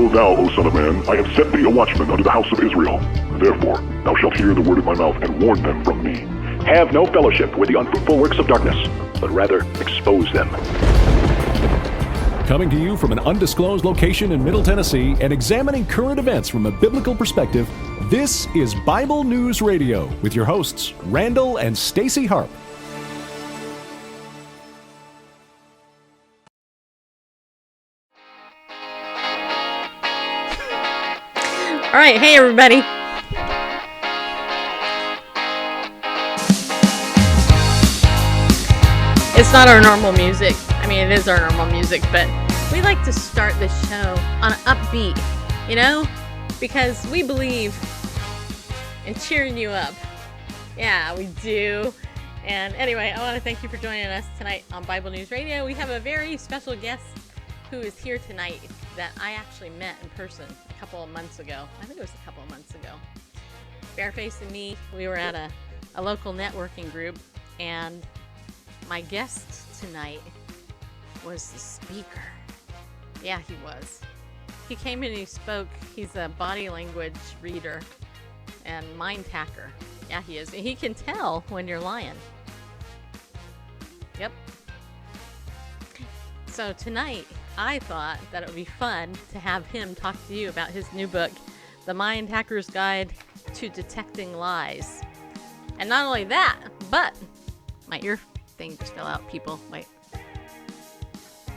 Know thou, O son of man, I have set thee a watchman unto the house of Israel. Therefore, thou shalt hear the word of my mouth, and warn them from me. Have no fellowship with the unfruitful works of darkness, but rather expose them. Coming to you from an undisclosed location in Middle Tennessee and examining current events from a biblical perspective, this is Bible News Radio with your hosts, Randall and Stacy Harp. All right, hey everybody. It's not our normal music. I mean, it is our normal music, but we like to start the show on an upbeat, you know, because we believe in cheering you up. Yeah, we do. And anyway, I want to thank you for joining us tonight on Bible News Radio. We have a very special guest who is here tonight that I actually met in person a couple of months ago. I think it was a couple of months ago. Bareface and me, we were at a local networking group, and my guest tonight was the speaker. Yeah, he was. He came in and he spoke. He's a body language reader and mind hacker. Yeah, he is. He can tell when you're lying. Yep. So tonight, I thought that it would be fun to have him talk to you about his new book, The Mind Hacker's Guide to Detecting Lies. And not only that, but my ear thing just fell out, people. Wait.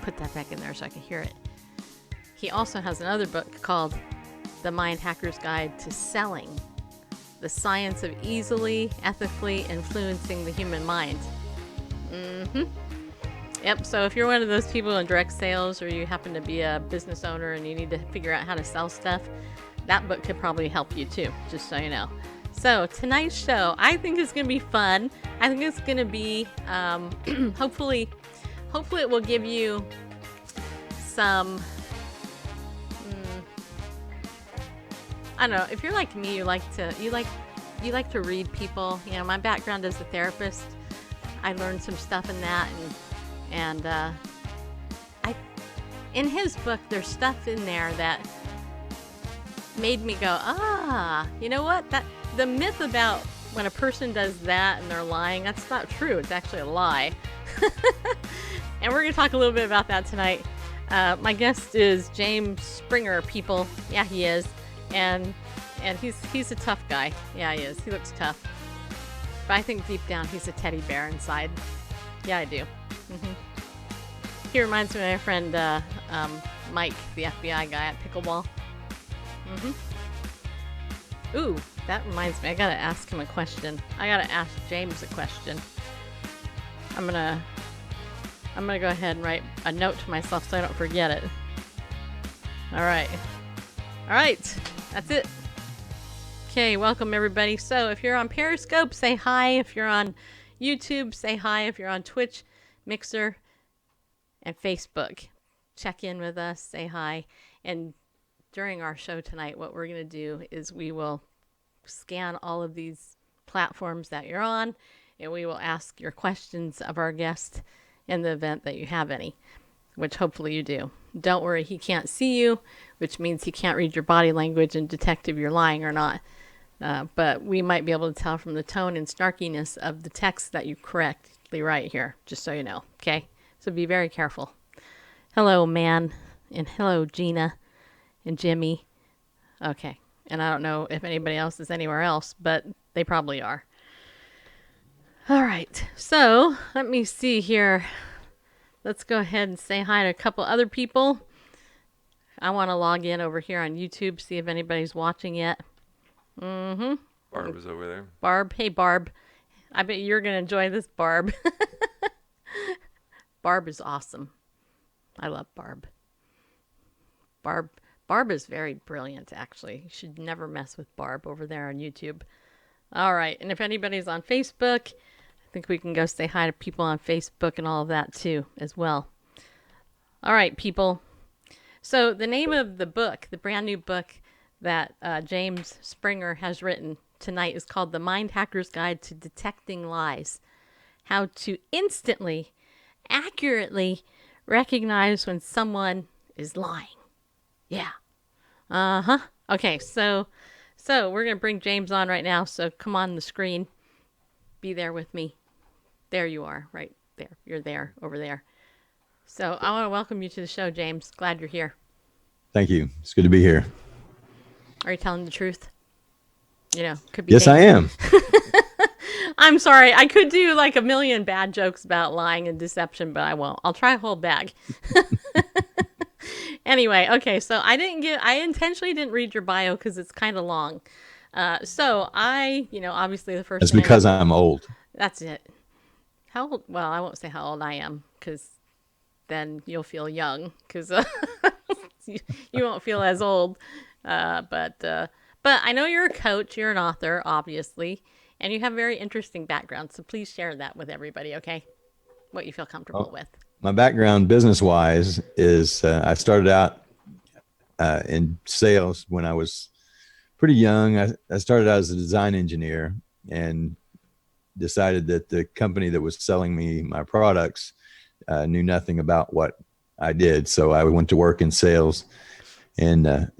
Put that back in there so I can hear it. He also has another book called The Mind Hacker's Guide to Selling, the science of easily, ethically influencing the human mind. Yep, so if you're one of those people in direct sales, or you happen to be a business owner and you need to figure out how to sell stuff, that book could probably help you too, just so you know. So tonight's show, I think is going to be fun. I think it's going to be, hopefully it will give you some, I don't know, if you're like me, you like to read people. You know, my background as a therapist, I learned some stuff in that, and in his book, there's stuff in there that made me go, you know what? That the myth about when a person does that and they're lying, that's not true. It's actually a lie. And we're going to talk a little bit about that tonight. My guest is James Springer, people. Yeah, he is. And he's a tough guy. Yeah, he is. He looks tough. But I think deep down he's a teddy bear inside. Yeah, I do. He reminds me of my friend Mike, the FBI guy at Pickleball. Ooh, that reminds me. I gotta ask him a question. I gotta ask James a question. I'm gonna go ahead and write a note to myself so I don't forget it. All right, that's it. Okay, welcome everybody. So if you're on Periscope, say hi. If you're on YouTube, say hi. If you're on Twitch, Mixer, and Facebook, check in with us, say hi. And during our show tonight, what we're going to do is we will scan all of these platforms that you're on, and we will ask your questions of our guest in the event that you have any, which hopefully you do. Don't worry, he can't see you, which means he can't read your body language and detect if you're lying or not. But we might be able to tell from the tone and snarkiness of the text that you correctly write here, just so you know, okay? So be very careful. Hello, man, and hello, Gina, and Jimmy. Okay, and I don't know if anybody else is anywhere else, but they probably are. All right, so let me see here. Let's go ahead and say hi to a couple other people. I want to log in over here on YouTube, see if anybody's watching yet. Barb is over there. Barb, hey Barb. I bet you're going to enjoy this, Barb. Barb is awesome. I love Barb. Barb is very brilliant, actually. You should never mess with Barb over there on YouTube. All right, and if anybody's on Facebook, I think we can go say hi to people on Facebook and all of that too, as well. All right, people. So the name of the book, the brand new book that James Springer has written tonight is called The Mind Hacker's Guide to Detecting Lies. How to instantly, accurately recognize when someone is lying. Yeah. Uh-huh. Okay, so we're going to bring James on right now. So come on the screen. Be there with me. There you are, right there. You're there, over there. So I want to welcome you to the show, James. Glad you're here. Thank you. It's good to be here. Are you telling the truth? You know, could be Yes, I dangerous. am. I'm sorry. I could do like a million bad jokes about lying and deception, but I won't. I'll try to hold back. Anyway, okay. So I intentionally didn't read your bio because it's kind of long. So obviously the first That's thing because I'm old. that's it. How old? Well, I won't say how old I am because then you'll feel young because you won't feel as old. But I know you're a coach, you're an author, obviously, and you have a very interesting background. So please share that with everybody, okay? What you feel comfortable with. My background business-wise is I started out in sales when I was pretty young. I started out as a design engineer and decided that the company that was selling me my products knew nothing about what I did. So I went to work in sales, and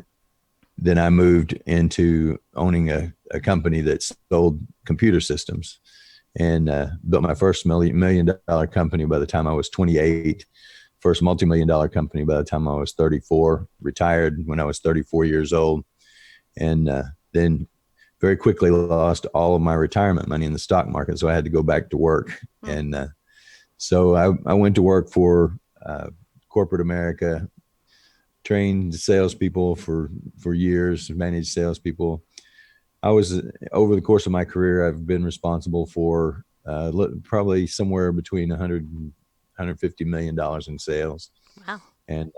then I moved into owning a company that sold computer systems, and built my first million dollar company by the time I was 28, first multi-million-dollar company by the time I was 34, retired when I was 34 years old, and then very quickly lost all of my retirement money in the stock market. So I had to go back to work. And so I went to work for corporate America, trained salespeople for years, managed salespeople. Over the course of my career, I've been responsible for probably somewhere between 100 and $150 million in sales. Wow. And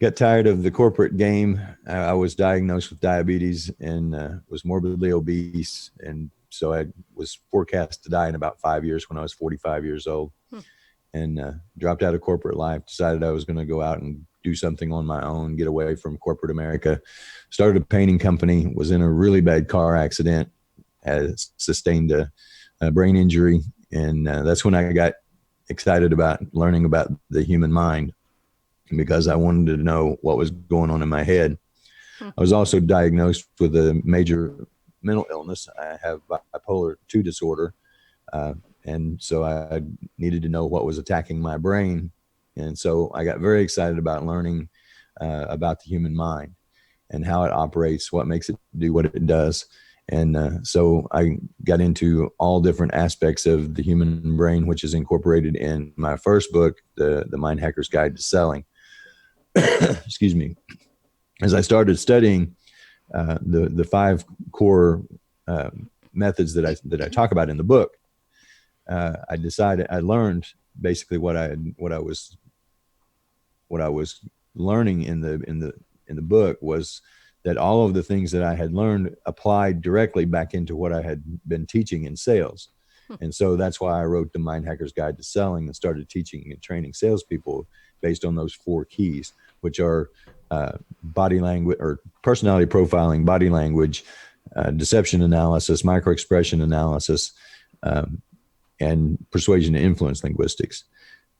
got tired of the corporate game. I was diagnosed with diabetes and was morbidly obese. And so I was forecast to die in about 5 years when I was 45 years old. And dropped out of corporate life, decided I was going to go out and do something on my own, get away from corporate America. Started a painting company, was in a really bad car accident, had sustained a brain injury. And that's when I got excited about learning about the human mind, because I wanted to know what was going on in my head. I was also diagnosed with a major mental illness. I have bipolar 2 disorder. And so I needed to know what was attacking my brain. And so I got very excited about learning about the human mind and how it operates, what makes it do what it does. And so I got into all different aspects of the human brain, which is incorporated in my first book, The Mind Hacker's Guide to Selling. Excuse me. As I started studying the 5 core methods that I talk about in the book, I learned basically what I was learning in the book was that all of the things that I had learned applied directly back into what I had been teaching in sales. And so that's why I wrote The Mind Hacker's Guide to Selling and started teaching and training salespeople based on those 4 keys, which are body language or personality profiling, body language, deception analysis, microexpression analysis, and persuasion and influence linguistics.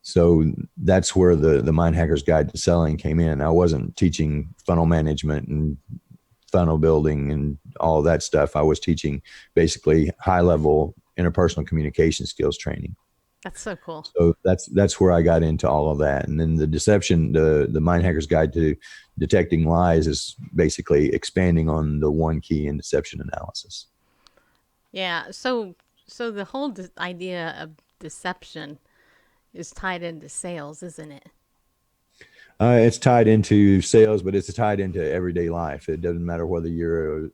So that's where the Mind Hacker's Guide to Selling came in. I wasn't teaching funnel management and funnel building and all of that stuff. I was teaching basically high-level interpersonal communication skills training. That's so cool. So that's where I got into all of that. And then the deception, the Mind Hacker's Guide to Detecting Lies is basically expanding on the 1 key in deception analysis. Yeah. So the whole idea of deception is tied into sales, isn't it? It's tied into sales, but it's tied into everyday life. It doesn't matter whether you're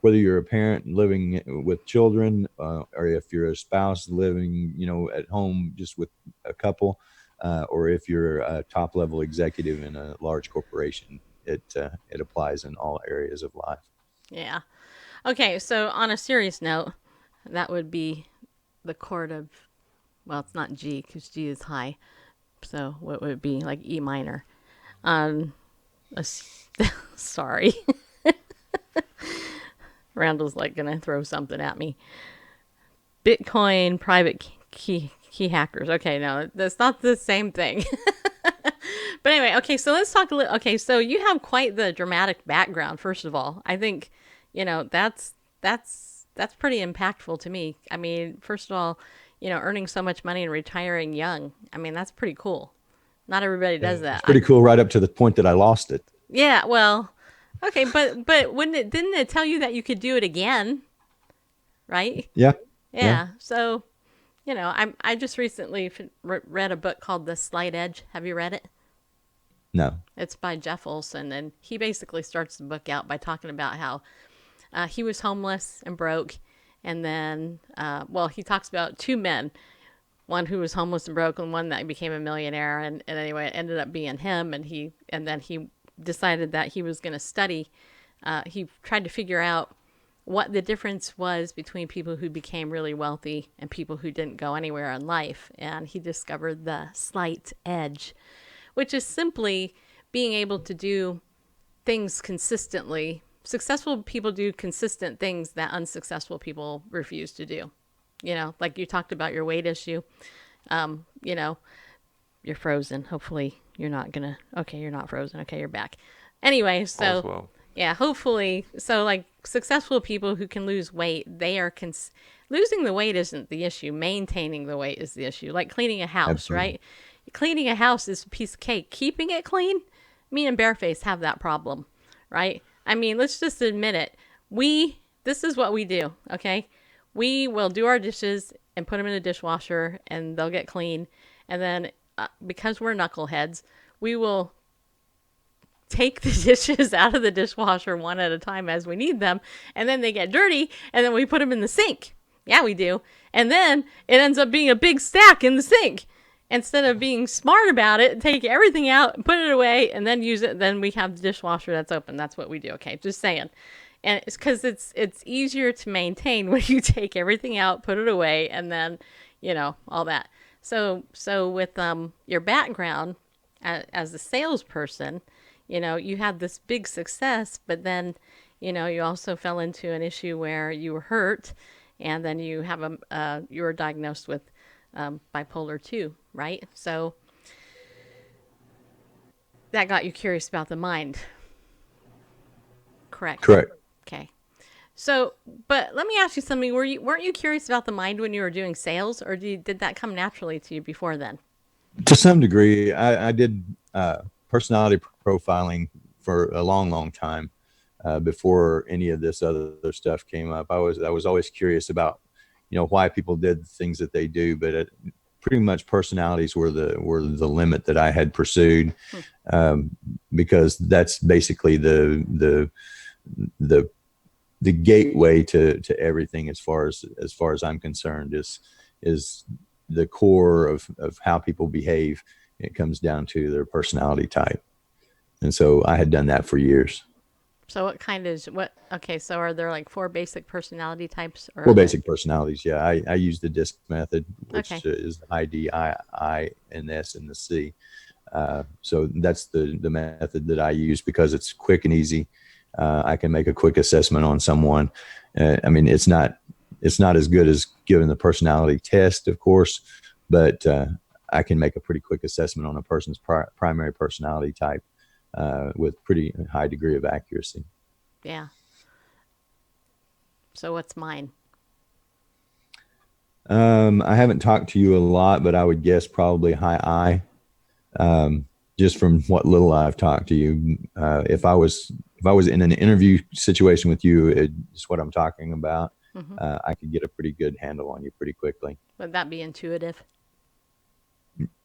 whether you're a parent living with children, or if you're a spouse living, at home just with a couple, or if you're a top level executive in a large corporation. It applies in all areas of life. Yeah. Okay. So on a serious note, that would be the chord of, well, it's not G because G is high. So what would it be? Like E minor. Sorry. Randall's like going to throw something at me. Bitcoin private key hackers. Okay, no, that's not the same thing. But anyway, okay, so let's talk a little. Okay, so you have quite the dramatic background. First of all, I think, that's pretty impactful to me. I mean, first of all, earning so much money and retiring young. I mean, that's pretty cool. Not everybody does that. It's pretty cool right up to the point that I lost it. Yeah, well, okay, but didn't it tell you that you could do it again, right? Yeah. Yeah. So, I just recently read a book called The Slight Edge. Have you read it? No. It's by Jeff Olson, and he basically starts the book out by talking about how he was homeless and broke, and then, he talks about two men, one who was homeless and broke, and one that became a millionaire, and anyway, it ended up being him, and then he decided that he was going to study. He tried to figure out what the difference was between people who became really wealthy and people who didn't go anywhere in life, and he discovered the slight edge, which is simply being able to do things consistently. Successful people do consistent things that unsuccessful people refuse to do. Like you talked about your weight issue. You're frozen. Hopefully you're not gonna. Okay, you're not frozen. Okay, you're back. Anyway, so All's well. yeah, hopefully. So like successful people who can lose weight, they are losing the weight isn't the issue. Maintaining the weight is the issue. Like cleaning a house, Absolutely. right? Cleaning a house is a piece of cake. Keeping it clean, me and Bareface have that problem, right? I mean, let's just admit it. This is what we do, okay? We will do our dishes and put them in a dishwasher and they'll get clean. And then because we're knuckleheads, we will take the dishes out of the dishwasher one at a time as we need them. And then they get dirty and then we put them in the sink. Yeah, we do. And then it ends up being a big stack in the sink. Instead of being smart about it, take everything out, put it away, and then use it. Then we have the dishwasher that's open. That's what we do. Okay, just saying. And it's because it's easier to maintain when you take everything out, put it away, and then, all that. So with your background as a salesperson, you had this big success, but then, you also fell into an issue where you were hurt, and then you were diagnosed with bipolar 2, right? So that got you curious about the mind. Correct. Correct. Okay. So, but let me ask you something. Weren't you curious about the mind when you were doing sales, or did that come naturally to you before then? To some degree, I did personality profiling for a long, long time before any of this other stuff came up. I was always curious about, why people did the things that they do, but pretty much personalities were the limit that I had pursued, because that's basically the gateway to everything as far as I'm concerned is the core of how people behave. It comes down to their personality type. And so I had done that for years. So okay, so are there like 4 basic personality types? Or 4 basic personalities. Yeah. I use the DISC method, which Okay. is ID, I, and S, and the C. So that's the method that I use because it's quick and easy. I can make a quick assessment on someone. I mean, it's not as good as giving the personality test, of course, but I can make a pretty quick assessment on a person's primary personality type with pretty high degree of accuracy. Yeah. So what's mine? I haven't talked to you a lot, but I would guess probably high I. Just from what little I've talked to you, if I was in an interview situation with you, it's what I'm talking about. Mm-hmm. I could get a pretty good handle on you pretty quickly. Would that be intuitive?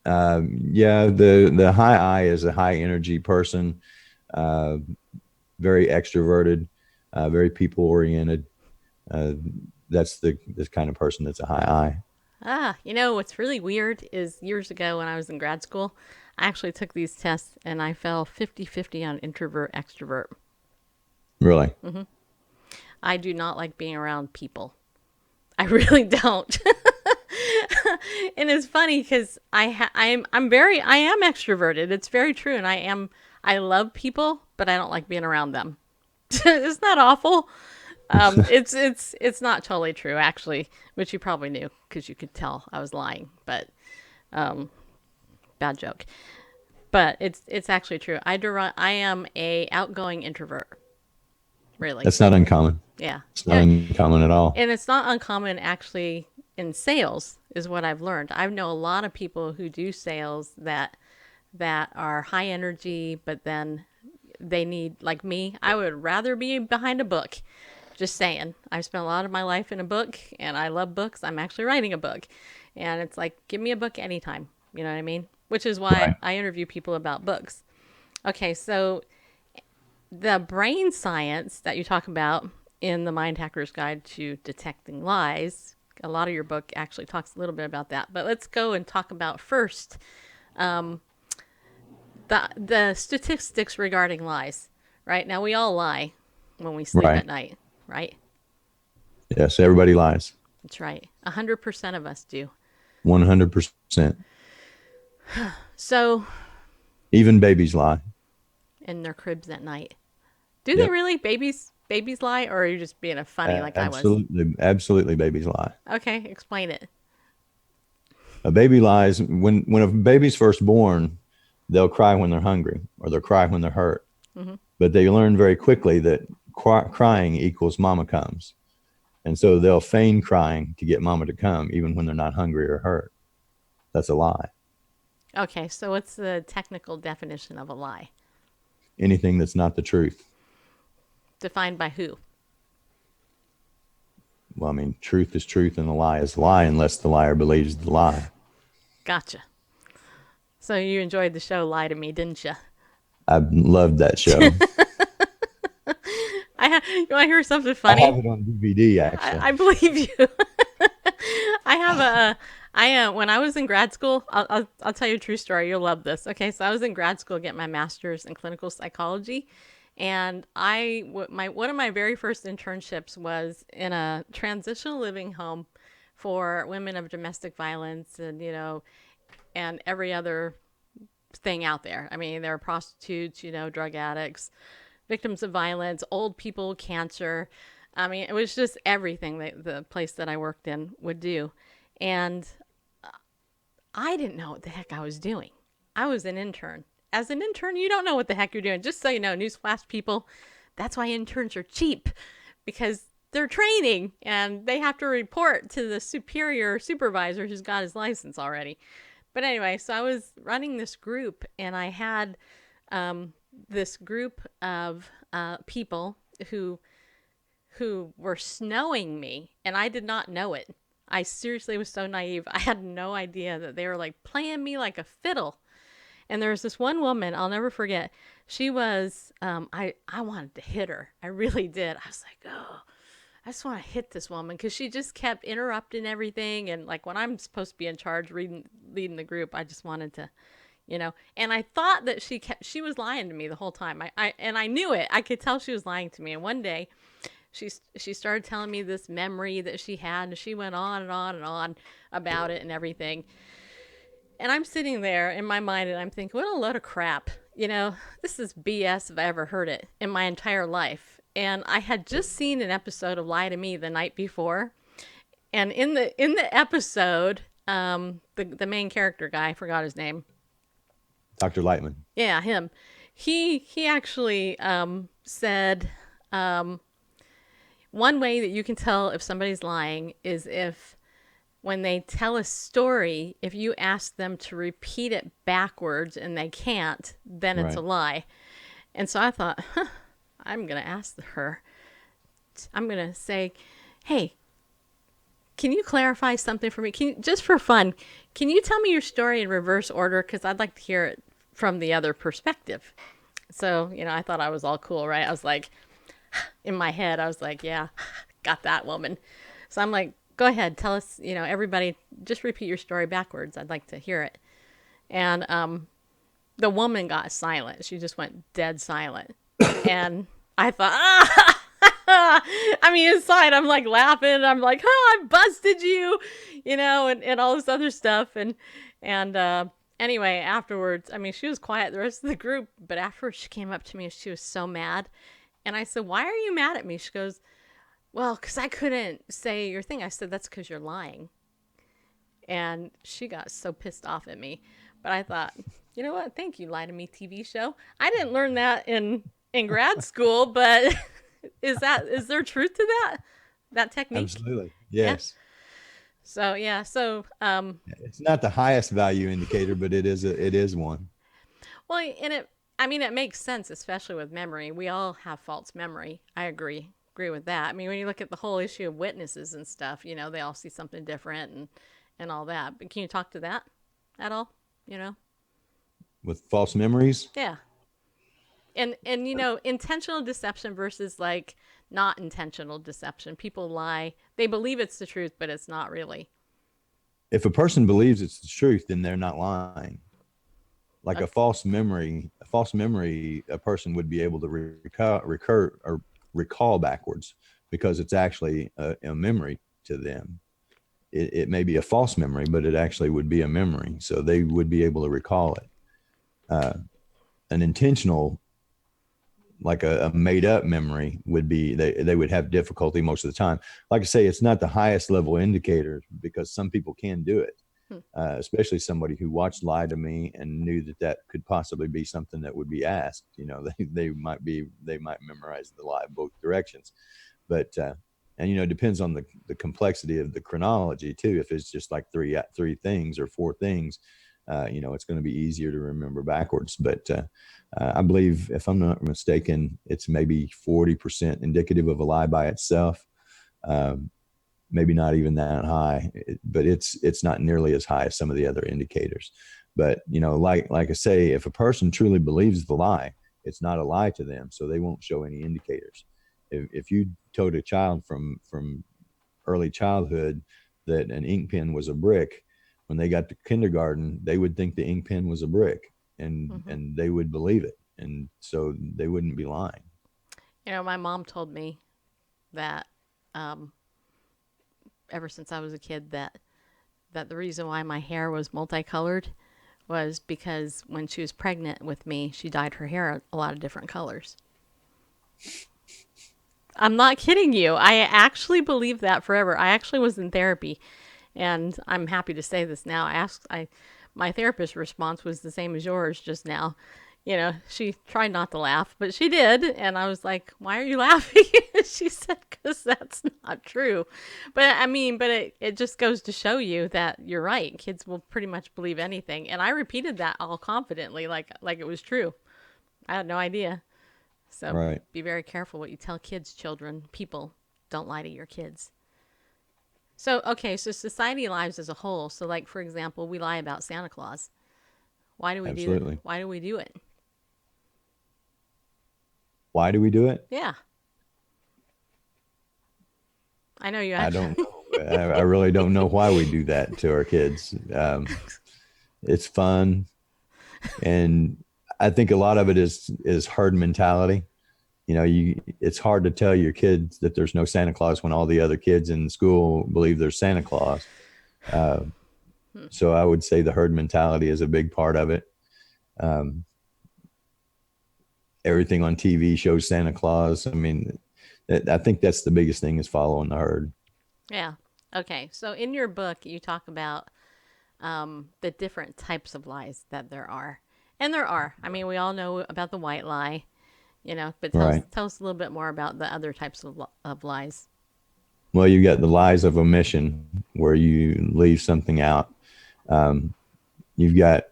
Yeah, the high I is a high energy person, very extroverted, very people oriented. That's the kind of person that's a high I. What's really weird is years ago when I was in grad school, I actually took these tests and I fell 50-50 on introvert extrovert. Really? Mm-hmm. I do not like being around people. I really don't. And it's funny because I am extroverted. It's very true, and I love people, but I don't like being around them. Isn't that awful? It's not totally true actually, which you probably knew because you could tell I was lying. But bad joke. But it's actually true. I am a outgoing introvert. Really. That's not uncommon. Yeah. It's not uncommon at all. And it's not uncommon actually in sales is what I've learned. I know a lot of people who do sales that are high energy, but then they need, like me, I would rather be behind a book. Just saying. I've spent a lot of my life in a book, and I love books. I'm actually writing a book. And it's like, give me a book anytime. You know what I mean? Which is why Right. I interview people about books. Okay, so the brain science that you talk about in the Mind Hacker's Guide to Detecting Lies, a lot of your book actually talks a little bit about that. But let's go and talk about first the statistics regarding lies. Right now, we all lie when we sleep Right. at night. Right? Yes, everybody lies. That's right. 100% of us do. 100%. So, Even babies lie. in their cribs at night. Do they Yep. really? Babies lie, or are you just being a funny like I was? Absolutely, babies lie. Okay, explain it. A baby lies when a baby's first born. They'll cry when they're hungry, or they'll cry when they're hurt. Mm-hmm. But they learn very quickly that crying equals mama comes, and so they'll feign crying to get mama to come, even when they're not hungry or hurt. That's a lie. Okay, so what's the technical definition of a lie? Anything that's not the truth. Defined by who? Well, I mean, truth is truth and a lie is a lie unless the liar believes the lie. Gotcha. So you enjoyed the show Lie to Me, didn't you? I loved that show. You want to hear something I funny? have it on DVD, actually. I believe you. When I was in grad school, I'll tell you a true story. You'll love this. Okay, so I was in grad school getting my master's in clinical psychology, and one of my very first internships was in a transitional living home for women of domestic violence, and and every other thing out there. I mean, there are prostitutes, drug addicts, victims of violence, old people, cancer. I mean, it was just everything that the place that I worked in would do. And I didn't know what the heck I was doing. I was an intern. As an intern, you don't know what the heck you're doing. Just so you know, newsflash people, that's why interns are cheap, because they're training and they have to report to the superior supervisor who's got his license already. But anyway, so I was running this group, and I had this group of people who were snowing me, and I did not know it. I seriously was so naive. I had no idea that they were like playing me like a fiddle. And there was this one woman, I'll never forget. She was, I wanted to hit her. I really did. I was like, oh, I just want to hit this woman, because she just kept interrupting everything. And like when I'm supposed to be in charge leading the group, I just wanted to, and I thought that she was lying to me the whole time. I knew it. I could tell she was lying to me. And one day she started telling me this memory that she had, and she went on and on and on about it and everything. And I'm sitting there in my mind, and I'm thinking, what a load of crap. This is BS if I ever heard it in my entire life. And I had just seen an episode of Lie to Me the night before. And in the episode, the main character guy, I forgot his name. Dr. Lightman. Yeah, him. He actually said one way that you can tell if somebody's lying is if when they tell a story, if you ask them to repeat it backwards and they can't, then it's a lie. And so I thought, I'm going to ask her. I'm going to say, hey, can you clarify something for me? Just for fun, can you tell me your story in reverse order? Because I'd like to hear it from the other perspective. So, I thought I was all cool, right? I was like, in my head, I was like, yeah, got that woman. So I'm like, go ahead, tell us, everybody, just repeat your story backwards. I'd like to hear it. And the woman got silent. She just went dead silent. And I thought, I mean, inside, I'm like laughing. I'm like, oh, I busted you, and all this other stuff. And anyway, afterwards, I mean, she was quiet the rest of the group. But afterwards, she came up to me and she was so mad. And I said, why are you mad at me? She goes, well, because I couldn't say your thing. I said, that's because you're lying. And she got so pissed off at me. But I thought, You know what? Thank you, Lie to Me TV show. I didn't learn that in grad school, but is there truth to that technique? Absolutely. Yeah. Yes. So yeah. So It's not the highest value indicator, but it is one. well, and it makes sense, especially with memory. We all have false memory. I agree with that. I mean, when you look at the whole issue of witnesses and stuff, they all see something different and all that. But can you talk to that at all? With false memories, Yeah. And intentional deception versus like not intentional deception. People lie. They believe it's the truth, but it's not really. if a person believes it's the truth, then they're not lying. Like Okay. a false memory, a person would be able to recall backwards because it's actually a memory to them. It may be a false memory, but it actually would be a memory. So they would be able to recall it. An intentional, like a made up memory would be, they would have difficulty most of the time. Like I say, it's not the highest level indicator because some people can do it. Especially somebody who watched Lie to Me and knew that could possibly be something that would be asked. They might memorize the lie both directions, but and it depends on the complexity of the chronology too. If it's just like three things or four things, it's going to be easier to remember backwards. But I believe, if I'm not mistaken, it's maybe 40% indicative of a lie by itself. Maybe not even that high, but it's not nearly as high as some of the other indicators. But like I say, if a person truly believes the lie, it's not a lie to them, so they won't show any indicators. If you told a child from early childhood that an ink pen was a brick, when they got to kindergarten, they would think the ink pen was a brick, and they would believe it, and so they wouldn't be lying. My mom told me that ever since I was a kid that the reason why my hair was multicolored was because when she was pregnant with me, she dyed her hair a lot of different colors. I'm not kidding you. I actually believed that forever. I actually was in therapy, and I'm happy to say this now. My therapist's response was the same as yours just now. She tried not to laugh, but she did. And I was like, why are you laughing? She said, because that's not true. But it just goes to show you that you're right. Kids will pretty much believe anything. And I repeated that all confidently, like it was true. I had no idea. So Right. Be very careful what you tell kids, children, people. Don't lie to your kids. So society lies as a whole. So like, for example, we lie about Santa Claus. Why do we do Absolutely. it? Why do we do it? Why do we do it? Yeah. I know you I actually. don't know. I really don't know why we do that to our kids. It's fun. And I think a lot of it is herd mentality. It's hard to tell your kids that there's no Santa Claus when all the other kids in school believe there's Santa Claus. So I would say the herd mentality is a big part of it. Everything on TV shows Santa Claus. I mean, I think that's the biggest thing, is following the herd. Yeah. Okay. So in your book, you talk about the different types of lies that there are. And there are. I mean, we all know about the white lie, but tell us a little bit more about the other types of lies. Well, you got the lies of omission, where you leave something out. You've got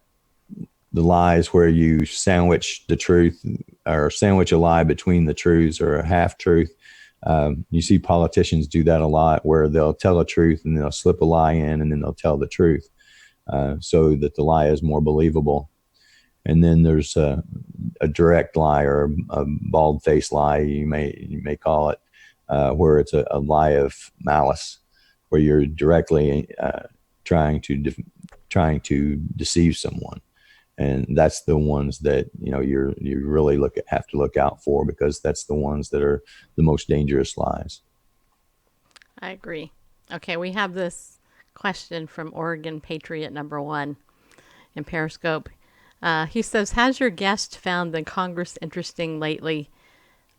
the lies where you sandwich the truth, or sandwich a lie between the truths, or a half truth. You see politicians do that a lot, where they'll tell a truth and they'll slip a lie in, and then they'll tell the truth, so that the lie is more believable. And then there's a direct lie, or a bald-faced lie, you may call it, where it's a lie of malice, where you're directly trying to deceive someone. And that's the ones that you really have to look out for, because that's the ones that are the most dangerous lies. I agree. Okay, we have this question from Oregon Patriot #1 in Periscope. He says, has your guest found the Congress interesting lately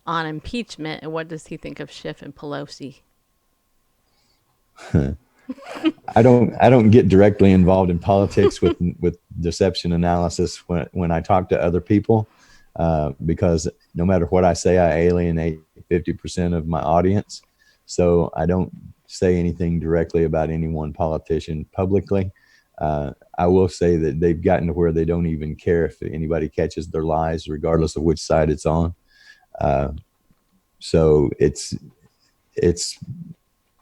on impeachment, and what does he think of Schiff and Pelosi? I don't get directly involved in politics with deception analysis when I talk to other people, because no matter what I say, I alienate 50% of my audience. So I don't say anything directly about any one politician publicly. I will say that they've gotten to where they don't even care if anybody catches their lies, regardless of which side it's on. So it's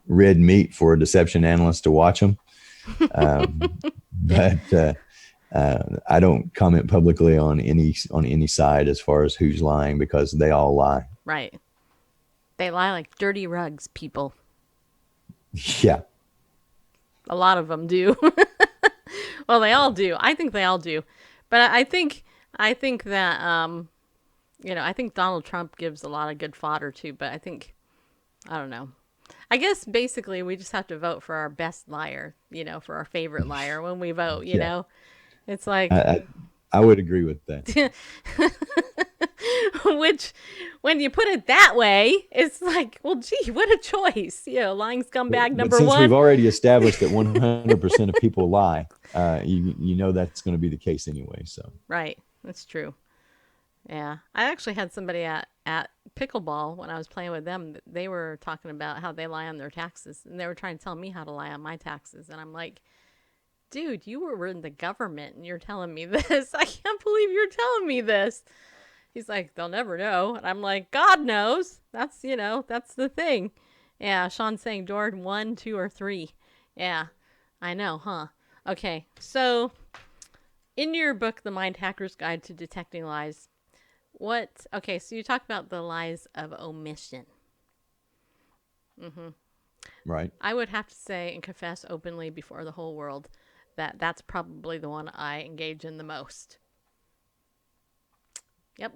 red meat for a deception analyst to watch them. But I don't comment publicly on any side as far as who's lying, because they all lie. Right. They lie like dirty rugs, people. Yeah. A lot of them do. Well, they all do. I think they all do. But I think that, I think Donald Trump gives a lot of good fodder too, but I don't know. I guess basically we just have to vote for our best liar, for our favorite liar when we vote, you know. It's like I would agree with that. Which, when you put it that way, it's like, well, gee, what a choice. Lying scumbag number since one. We've already established that 100% of people lie, you know that's going to be the case anyway. So Right. That's true. Yeah. I actually had somebody at pickleball when I was playing with them. They were talking about how they lie on their taxes, and they were trying to tell me how to lie on my taxes. And I'm like, dude, you were in the government and you're telling me this. I can't believe you're telling me this. He's like, they'll never know. And I'm like, God knows. That's the thing. Yeah. Sean's saying door 1, 2, or 3. Yeah. I know, huh? Okay. So in your book, The Mind Hacker's Guide to Detecting Lies, so you talk about the lies of omission. Mm-hmm. Right. I would have to say and confess openly before the whole world that that's probably the one I engage in the most. Yep.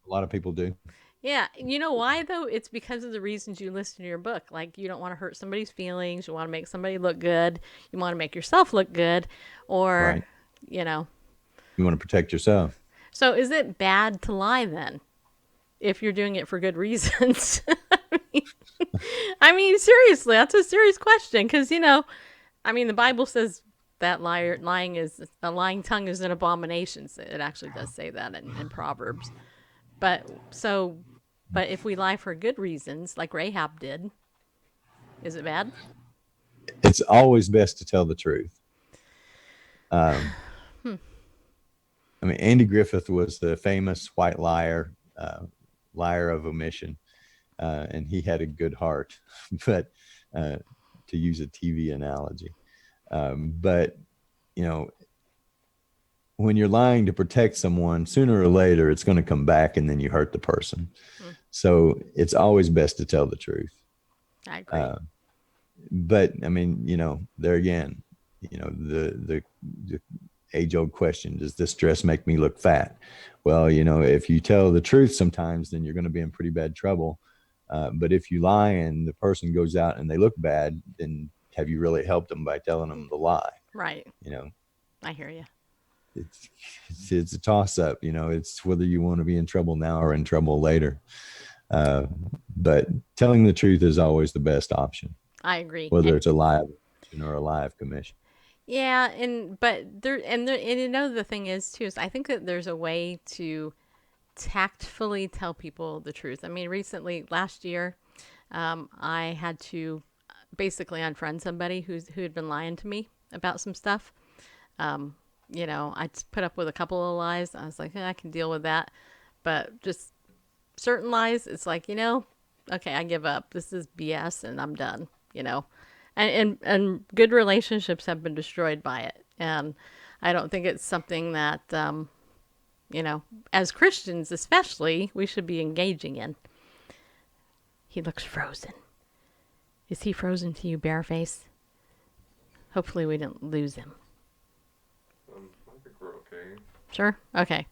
A lot of people do. Yeah. You know why, though? It's because of the reasons you list in your book. Like, you don't want to hurt somebody's feelings. You want to make somebody look good. You want to make yourself look good. Or, Right. You want to protect yourself. So is it bad to lie then? If you're doing it for good reasons? I mean, seriously, that's a serious question. Because, the Bible says that a lying tongue is an abomination. It actually does say that in Proverbs. But if we lie for good reasons, like Rahab did, is it bad? It's always best to tell the truth. Andy Griffith was the famous white liar, liar of omission, and he had a good heart, but to use a TV analogy. But when you're lying to protect someone, sooner or later, it's going to come back and then you hurt the person. So it's always best to tell the truth. I agree. But there again, the age-old question, does this dress make me look fat? Well, if you tell the truth sometimes, then you're going to be in pretty bad trouble. But if you lie and the person goes out and they look bad, then have you really helped them by telling them the lie? Right. I hear you. It's a toss-up. It's whether you want to be in trouble now or in trouble later. But telling the truth is always the best option. I agree. Whether it's a lie of omission or a lie of commission. Yeah, the thing is too is I think that there's a way to tactfully tell people the truth. I mean, recently, last year, I had to basically unfriend somebody who had been lying to me about some stuff. I put up with a couple of lies. I was like, I can deal with that, but just certain lies, it's like, okay, I give up. This is BS, and I'm done. And good relationships have been destroyed by it. And I don't think it's something that, as Christians especially, we should be engaging in. He looks frozen. Is he frozen to you, Bareface? Hopefully we didn't lose him. I think we're okay. Sure? Okay.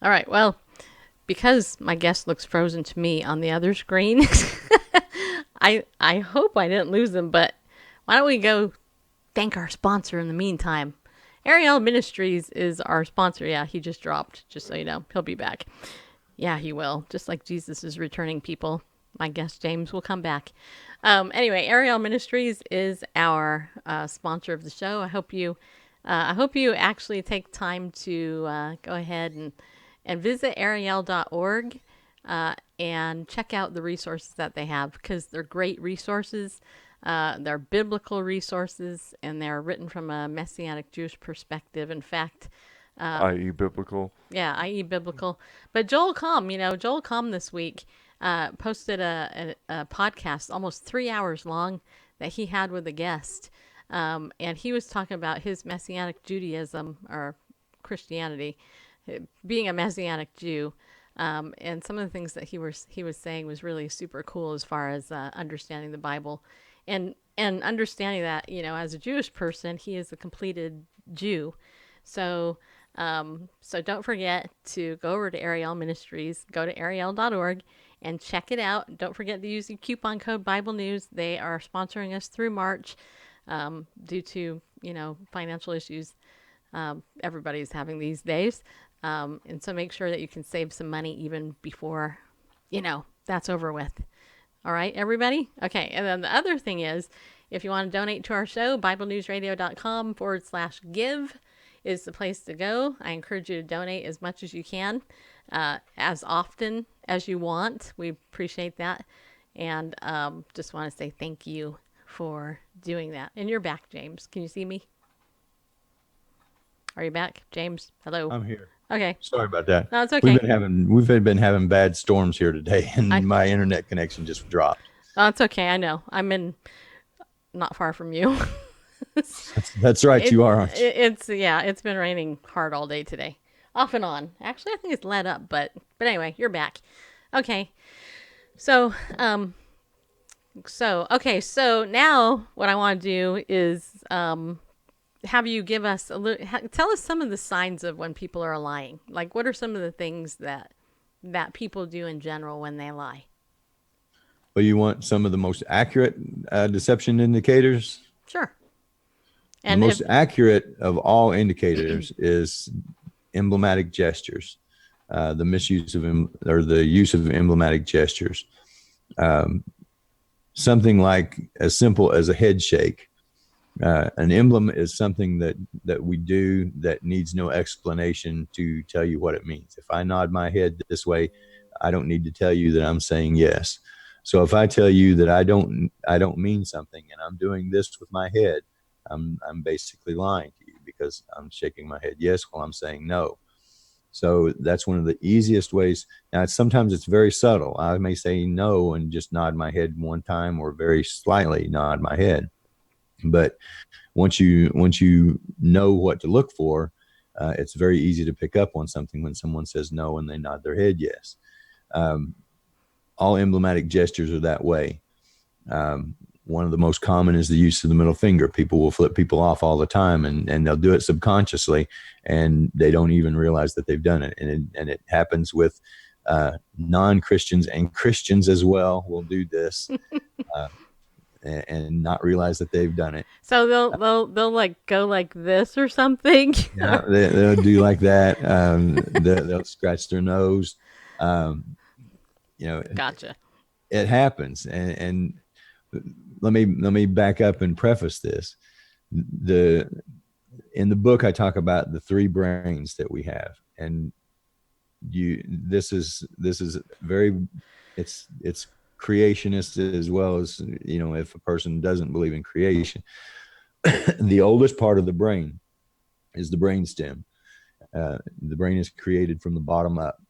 All right. Well, because my guest looks frozen to me on the other screen, I hope I didn't lose him, but why don't we go thank our sponsor in the meantime? Ariel Ministries is our sponsor. Yeah, he just dropped, just so you know. He'll be back. Yeah, he will. Just like Jesus is returning people. My guest James will come back. Anyway, Ariel Ministries is our sponsor of the show. I hope you actually take time to go ahead and visit ariel.org and check out the resources that they have, because they're great resources. They're biblical resources, and they're written from a Messianic Jewish perspective. In fact, i.e. biblical. yeah, i.e. biblical. But Joel Comm this week posted a podcast almost 3 hours long that he had with a guest. And he was talking about his Messianic Judaism, or Christianity, being a Messianic Jew. And some of the things that he was saying was really super cool as far as understanding the Bible, and understanding that, as a Jewish person, he is a completed Jew. So don't forget to go over to Ariel Ministries, go to ariel.org and check it out. Don't forget to use the coupon code Bible News. They are sponsoring us through March due to, financial issues everybody's having these days. And so make sure that you can save some money even before, that's over with. All right, everybody? Okay, and then the other thing is, if you want to donate to our show, BibleNewsRadio.com/give is the place to go. I encourage you to donate as much as you can, as often as you want. We appreciate that. And just want to say thank you for doing that. And you're back, James. Can you see me? Are you back, James? Hello. I'm here. Okay. Sorry about that. No, it's okay. We've been having bad storms here today, and my internet connection just dropped. Oh, it's okay. I know. I'm not far from you. That's right. You are, aren't you? It's been raining hard all day today, off and on. Actually, I think it's let up, but anyway, you're back. Okay. So now what I want to do is have you give us tell us some of the signs of when people are lying. Like, what are some of the things that people do in general when they lie? Well, you want some of the most accurate deception indicators? Sure. And the most accurate of all indicators is emblematic gestures, the misuse of the use of emblematic gestures. Something like as simple as a head shake. An emblem is something that we do that needs no explanation to tell you what it means. If I nod my head this way, I don't need to tell you that I'm saying yes. So if I tell you that I don't mean something and I'm doing this with my head, I'm basically lying to you, because I'm shaking my head yes while I'm saying no. So that's one of the easiest ways. Now, sometimes it's very subtle. I may say no and just nod my head one time, or very slightly nod my head. But once you know what to look for, it's very easy to pick up on something when someone says no and they nod their head yes. All emblematic gestures are that way. One of the most common is the use of the middle finger. People will flip people off all the time, and they'll do it subconsciously, and they don't even realize that they've done it. And it happens with non-Christians, and Christians as well will do this. And not realize that they've done it. So they'll like go like this or something. Yeah, they'll do like that. They'll scratch their nose. Gotcha. It happens, and let me back up and preface this. In the book, I talk about the three brains that we have, and this is very it's creationist as well as, if a person doesn't believe in creation. The oldest part of the brain is the brainstem. The brain is created from the bottom up,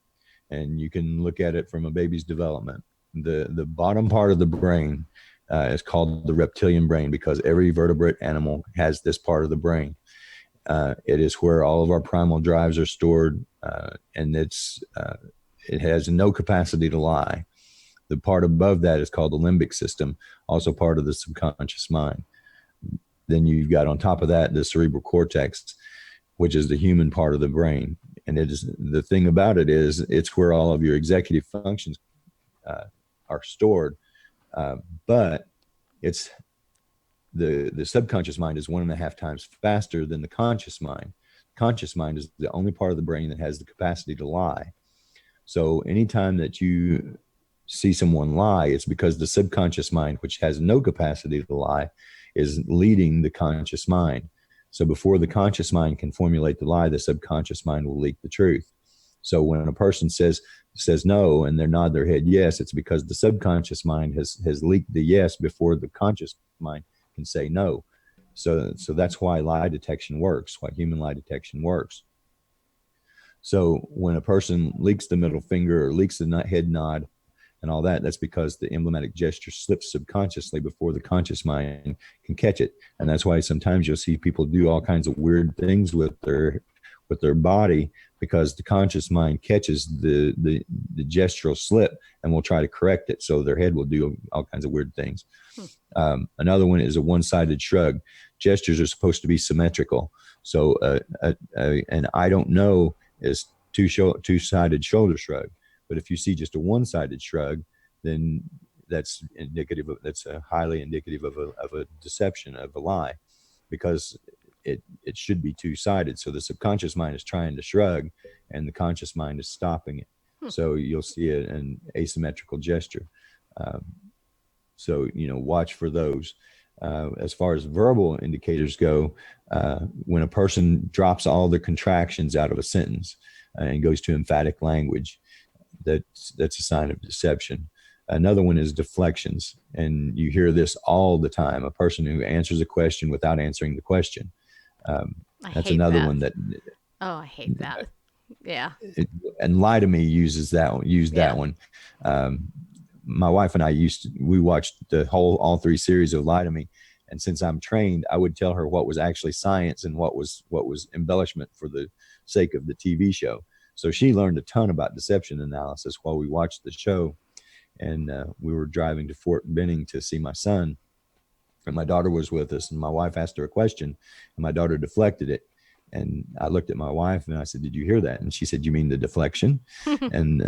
and you can look at it from a baby's development. The bottom part of the brain is called the reptilian brain, because every vertebrate animal has this part of the brain. It is where all of our primal drives are stored, and it has no capacity to lie. The part above that is called the limbic system, also part of the subconscious mind. Then you've got on top of that the cerebral cortex, which is the human part of the brain. And it is, the thing about it is, it's where all of your executive functions are stored. But it's the subconscious mind is 1.5 times faster than the conscious mind. Conscious mind is the only part of the brain that has the capacity to lie. So anytime that you see someone lie, it's because the subconscious mind, which has no capacity to lie, is leading the conscious mind. So before the conscious mind can formulate the lie, the subconscious mind will leak the truth. So when a person says no and they nod their head yes, it's because the subconscious mind has leaked the yes before the conscious mind can say no. So that's why lie detection works, why human lie detection works. So when a person leaks the middle finger or leaks the head nod and all that, that's because the emblematic gesture slips subconsciously before the conscious mind can catch it. And that's why sometimes you'll see people do all kinds of weird things with their body, because the conscious mind catches the gestural slip and will try to correct it. So their head will do all kinds of weird things. Another one is a one-sided shrug. Gestures are supposed to be symmetrical. So an I don't know is two-sided shoulder shrug. But if you see just a one-sided shrug, then that's highly indicative of a deception, of a lie, because it should be two-sided. So the subconscious mind is trying to shrug and the conscious mind is stopping it. So you'll see an asymmetrical gesture. So, watch for those. As far as verbal indicators go, when a person drops all the contractions out of a sentence and goes to emphatic language, that's a sign of deception. Another one is deflections. And you hear this all the time, a person who answers a question without answering the question. That's another one that. Oh, I hate that. Yeah. And Lie to Me used that one. My wife and I we watched all 3 series of Lie to Me. And since I'm trained, I would tell her what was actually science and what was embellishment for the sake of the TV show. So she learned a ton about deception analysis while we watched the show. And we were driving to Fort Benning to see my son. And my daughter was with us. And my wife asked her a question. And my daughter deflected it. And I looked at my wife and I said, "Did you hear that?" And she said, "You mean the deflection?" And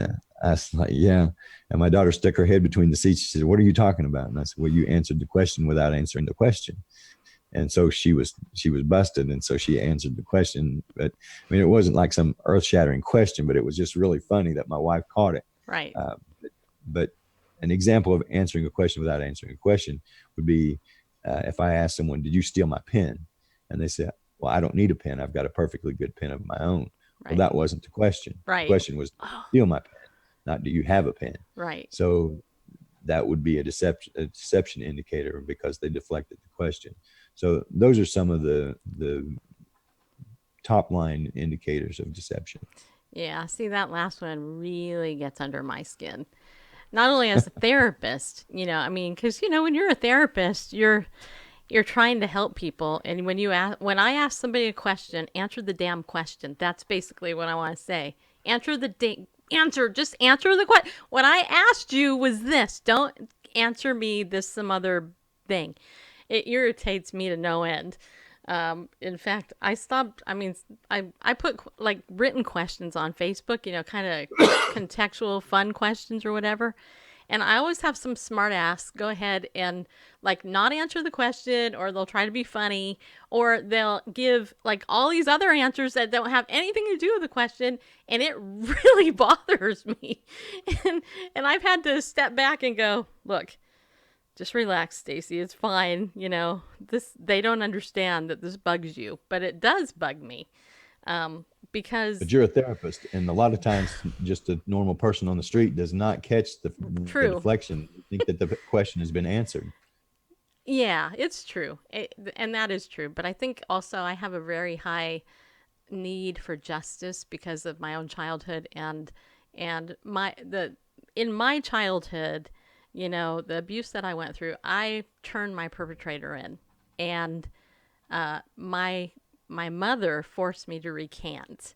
I was like, "Yeah." And my daughter stuck her head between the seats. She said, "What are you talking about?" And I said, "Well, you answered the question without answering the question." And so she was busted. And so she answered the question. But I mean, it wasn't like some earth-shattering question, but it was just really funny that my wife caught it. Right. But an example of answering a question without answering a question would be if I asked someone, "Did you steal my pen?" And they said, "Well, I don't need a pen. I've got a perfectly good pen of my own." Right. Well, that wasn't the question. Right. The question was, "Steal my pen," not "Do you have a pen?" Right. So that would be a deception indicator because they deflected the question. So those are some of the top line indicators of deception. Yeah. See, that last one really gets under my skin. Not only as a therapist, because, when you're a therapist, you're trying to help people. And when I ask somebody a question, answer the damn question. That's basically what I want to say. Just answer the question. What I asked you was this. Don't answer me this some other thing. It irritates me to no end. In fact, I put like written questions on Facebook, kind of contextual fun questions or whatever. And I always have some smart ass go ahead and like not answer the question, or they'll try to be funny, or they'll give like all these other answers that don't have anything to do with the question. And it really bothers me. And I've had to step back and go, look, just relax, Stacy. It's fine. They don't understand that this bugs you, but it does bug me. But you're a therapist, and a lot of times just a normal person on the street does not catch the deflection. You think that the question has been answered. Yeah, it's true. And that is true. But I think also I have a very high need for justice because of my own childhood and in my childhood, the abuse that I went through, I turned my perpetrator in, and my mother forced me to recant.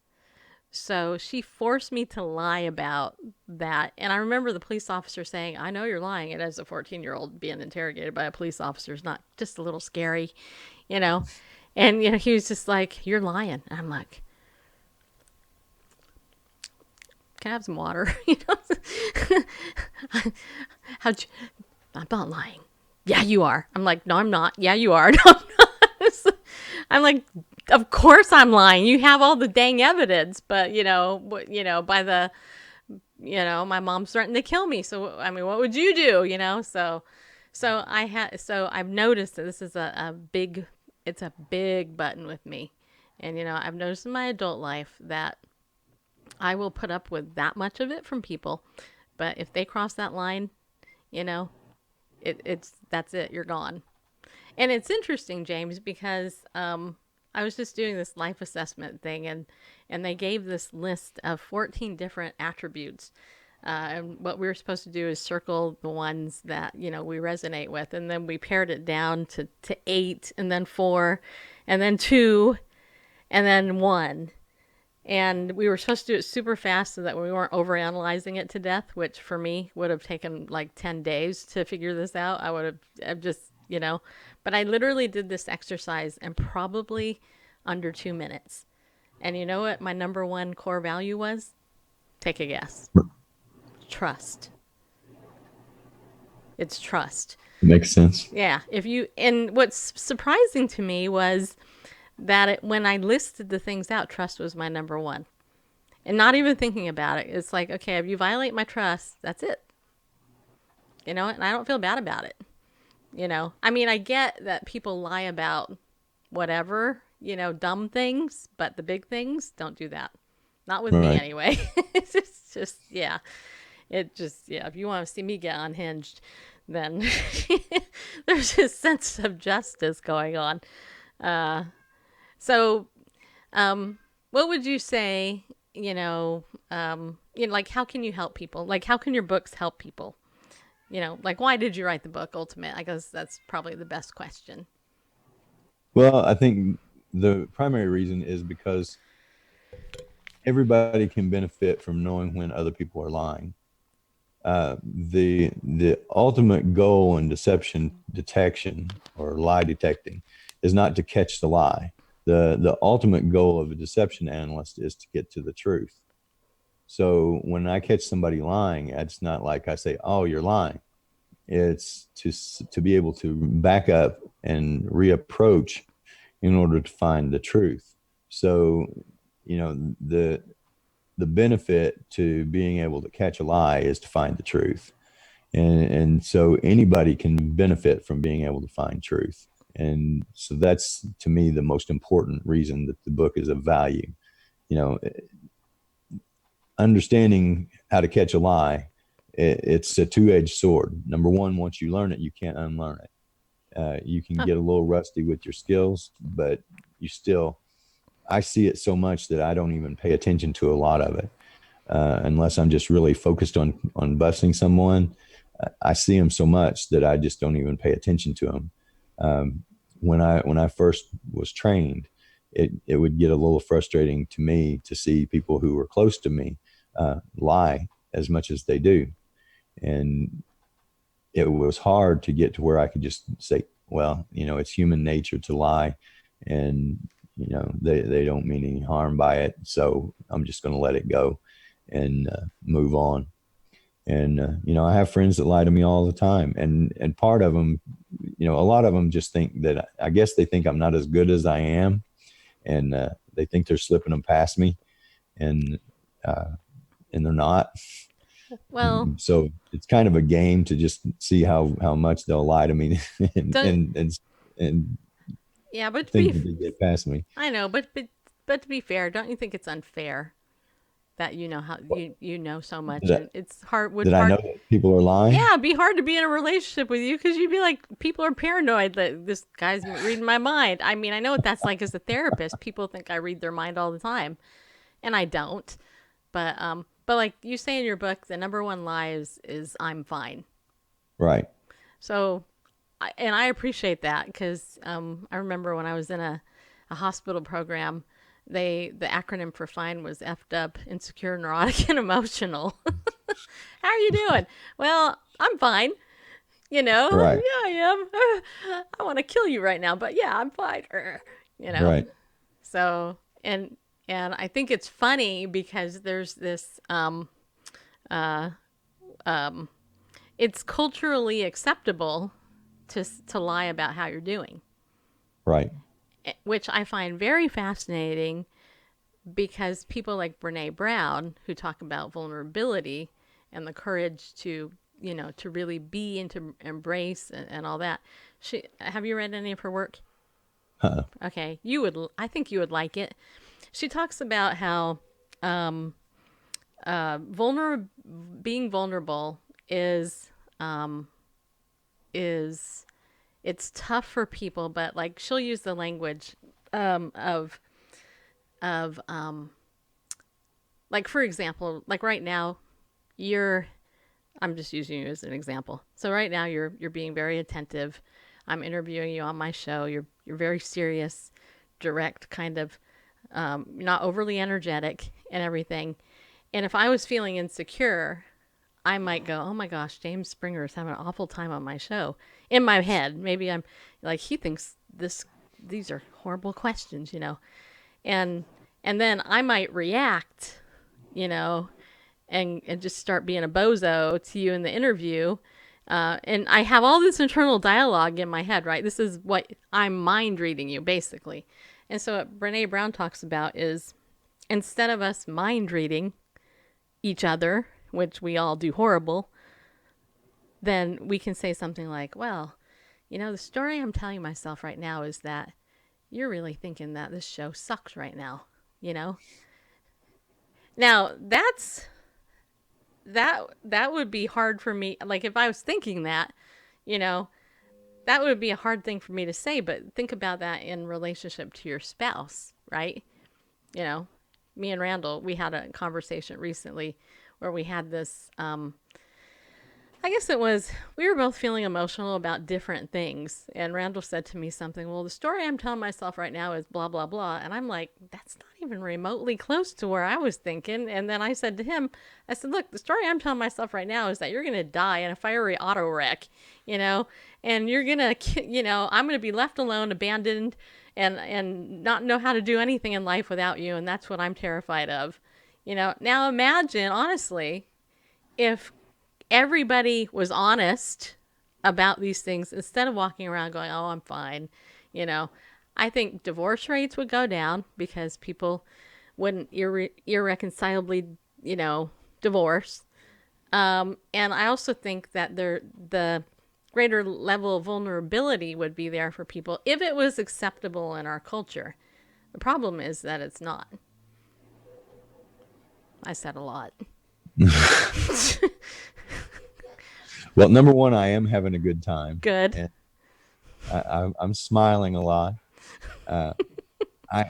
So she forced me to lie about that. And I remember the police officer saying, "I know you're lying." And as a 14-year-old being interrogated by a police officer is not just a little scary, And, he was just like, "You're lying." And I'm like, "Can I have some water?" I'm not lying. "Yeah, you are." I'm like, "No, I'm not." "Yeah, you are." "No, I'm not." I'm like, "Of course I'm lying. You have all the dang evidence." But, by my mom's threatened to kill me. So, I mean, what would you do? So I've noticed that this is it's a big button with me. And, I've noticed in my adult life that I will put up with that much of it from people. But if they cross that line, that's it. You're gone. And it's interesting, James, because I was just doing this life assessment thing, and they gave this list of 14 different attributes. And what we were supposed to do is circle the ones that, we resonate with. And then we pared it down to 8, and then 4, and then 2, and then 1. And we were supposed to do it super fast so that we weren't overanalyzing it to death, which for me would have taken like 10 days to figure this out. I would have just, but I literally did this exercise in probably under 2 minutes. And you know what my number one core value was? Take a guess. Trust. It's trust. Makes sense. Yeah. And what's surprising to me was that when I listed the things out, trust was my number one. And not even thinking about it. It's like, okay, if you violate my trust, that's it. And I don't feel bad about it. I mean, I get that people lie about whatever, dumb things, but the big things, don't do that. Not with me anyway. It's just, yeah. If you want to see me get unhinged, then there's this sense of justice going on. So, what would you say, like, how can you help people? Like, how can your books help people? Like, why did you write the book, Ultimate? I guess that's probably the best question. Well, I think the primary reason is because everybody can benefit from knowing when other people are lying. The ultimate goal in deception detection or lie detecting is not to catch the lie. The ultimate goal of a deception analyst is to get to the truth. So when I catch somebody lying, it's not like I say, "Oh, you're lying." It's to be able to back up and reapproach in order to find the truth. So, the benefit to being able to catch a lie is to find the truth. And so anybody can benefit from being able to find truth. And so that's, to me, the most important reason that the book is of value. Understanding how to catch a lie, it's a two-edged sword. Number one, once you learn it, you can't unlearn it. You can get a little rusty with your skills, but I see it so much that I don't even pay attention to a lot of it. Unless I'm just really focused on busting someone. I see them so much that I just don't even pay attention to them. When I first was trained, it would get a little frustrating to me to see people who were close to me lie as much as they do. And it was hard to get to where I could just say, well, it's human nature to lie, and they don't mean any harm by it, so I'm just going to let it go and move on. And I have friends that lie to me all the time, and part of them, a lot of them just think that, I guess they think I'm not as good as I am, and they think they're slipping them past me, and they're not. Well, so it's kind of a game to just see how much they'll lie to me and yeah, but think that they get past me. I know, but to be fair, don't you think it's unfair that how you know so much, and it's hard? I know that people are lying? Yeah, it'd be hard to be in a relationship with you because you'd be like, people are paranoid that this guy's reading my mind. I mean, I know what that's like as a therapist. People think I read their mind all the time, and I don't. But like you say in your book, the number one lie is I'm fine. Right. So, I appreciate that because I remember when I was in a hospital program, the acronym for FINE was effed up, insecure, neurotic, and emotional. How are you doing? Well, I'm fine. Right. Yeah, I am. I want to kill you right now, but yeah, I'm fine. Right. So, and I think it's funny because there's this, it's culturally acceptable to lie about how you're doing. Right. Which I find very fascinating because people like Brene Brown, who talk about vulnerability and the courage to, to really be and to embrace and all that. Have you read any of her work? Okay. I think you would like it. She talks about how, being vulnerable is it's tough for people, but like she'll use the language, of like, for example, like right now I'm just using you as an example. So right now you're being very attentive. I'm interviewing you on my show. You're very serious, direct, kind of, not overly energetic and everything. And if I was feeling insecure, I might go, oh my gosh, James Springer is having an awful time on my show. In my head, maybe I'm like, he thinks these are horrible questions, and then I might react, and just start being a bozo to you in the interview. And I have all this internal dialogue in my head, right? This is what I'm mind reading you, basically. And so what Brene Brown talks about is, instead of us mind reading each other, which we all do horrible, then we can say something like, well, the story I'm telling myself right now is that you're really thinking that this show sucks right now, Now, that would be hard for me. Like, if I was thinking that, that would be a hard thing for me to say, but think about that in relationship to your spouse, right? Me and Randall, we had a conversation recently where we had this, I guess we were both feeling emotional about different things. And Randall said to me something, well, the story I'm telling myself right now is blah, blah, blah. And I'm like, that's not even remotely close to where I was thinking. And then I said to him, I said, look, the story I'm telling myself right now is that you're going to die in a fiery auto wreck, and you're going to, I'm going to be left alone, abandoned, and not know how to do anything in life without you. And that's what I'm terrified of. Now imagine, honestly, if everybody was honest about these things instead of walking around going, oh, I'm fine. I think divorce rates would go down because people wouldn't irreconcilably, divorce. And I also think that the greater level of vulnerability would be there for people if it was acceptable in our culture. The problem is that it's not. I said a lot. Well, number one, I am having a good time. Good. And I'm smiling a lot. I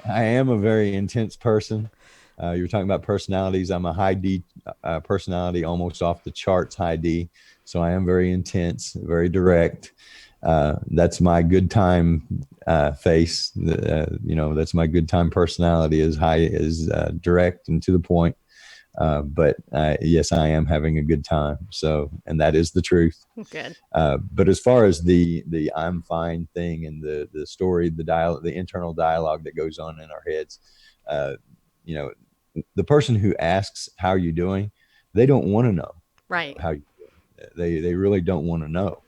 am a very intense person. You were talking about personalities. I'm a high D personality, almost off the charts high D. So I am very intense, very direct. That's my good time face. That's my good time personality, is direct and to the point. But yes, I am having a good time. So, and that is the truth. Good. But as far as the I'm fine thing and the story, the internal dialogue that goes on in our heads, the person who asks, how are you doing? They don't want to know. Right. How you doing. They really don't want to know.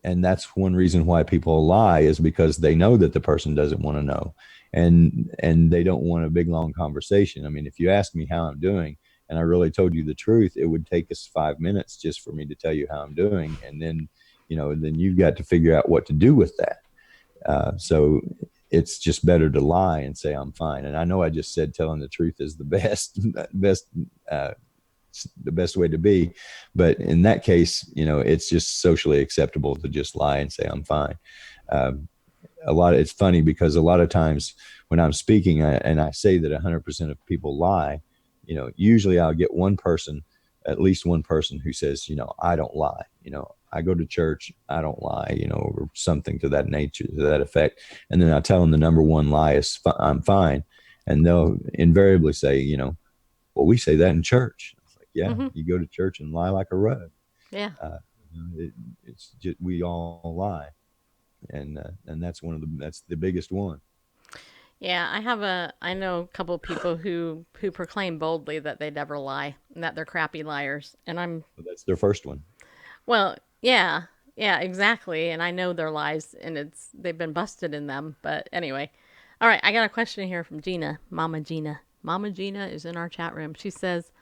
And that's one reason why people lie, is because they know that the person doesn't want to know. And they don't want a big, long conversation. I mean, if you ask me how I'm doing and I really told you the truth, it would take us 5 minutes just for me to tell you how I'm doing. And then, then you've got to figure out what to do with that. So it's just better to lie and say I'm fine. And I know I just said telling the truth is the best way to be. But in that case, it's just socially acceptable to just lie and say I'm fine. It's funny because a lot of times when I'm speaking and I say that 100% of people lie, usually I'll get at least one person who says, I don't lie, I go to church, I don't lie, or something to that nature, to that effect. And then I tell them the number one lie is I'm fine. And they'll invariably say, well, we say that in church. It's like, yeah, mm-hmm. You go to church and lie like a rug. Yeah. It's just, we all lie. And that's that's the biggest one. Yeah, I know a couple of people who proclaim boldly that they never lie and that they're crappy liars. And Well, that's their first one. Well, yeah, exactly. And I know their lies, and they've been busted in them. But anyway, All right, I got a question here from Gina, Mama Gina. Mama Gina is in our chat room. She says,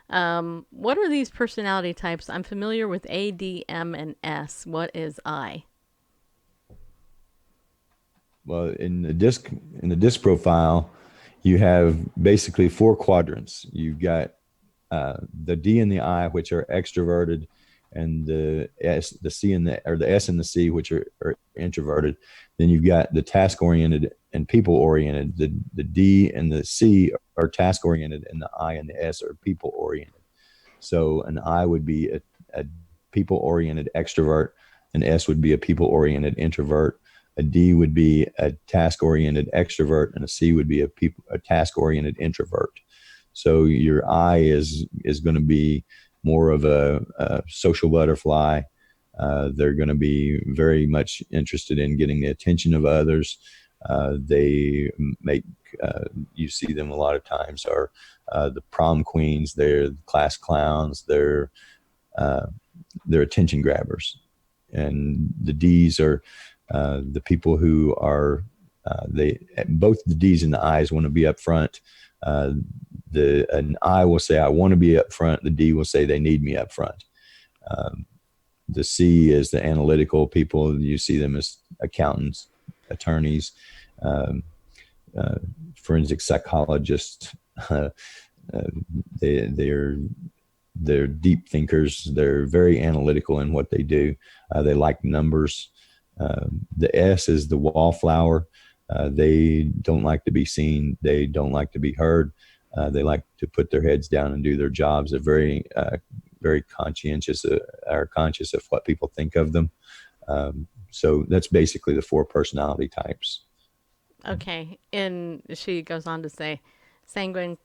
what are these personality types? I'm familiar with A, D, M, and S. What is I? Well, in the disc profile, you have basically 4 quadrants. You've got the D and the I, which are extroverted, and the C and the S and the C, which are introverted. Then you've got the task oriented and people oriented. The D and the C are task oriented, and the I and the S are people oriented. So an I would be a people oriented extrovert, an S would be a people oriented introvert, a D would be a task oriented extrovert, and a C would be a task oriented introvert. So your I is going to be more of a social butterfly. They're going to be very much interested in getting the attention of others. They make, you see them a lot of times, are the prom queens. They're the class clowns. They're attention grabbers. And the D's are the people who are, both the D's and the I's want to be up front. An I will say, I want to be up front. The D will say they need me up front. The C is the analytical people. You see them as accountants, attorneys, forensic psychologists. They're deep thinkers. They're very analytical in what they do. They like numbers. The S is the wallflower. They don't like to be seen. They don't like to be heard. They like to put their heads down and do their jobs. They're very, very conscientious, are conscious of what people think of them. So that's basically the 4 personality types. Okay. And she goes on to say sanguine,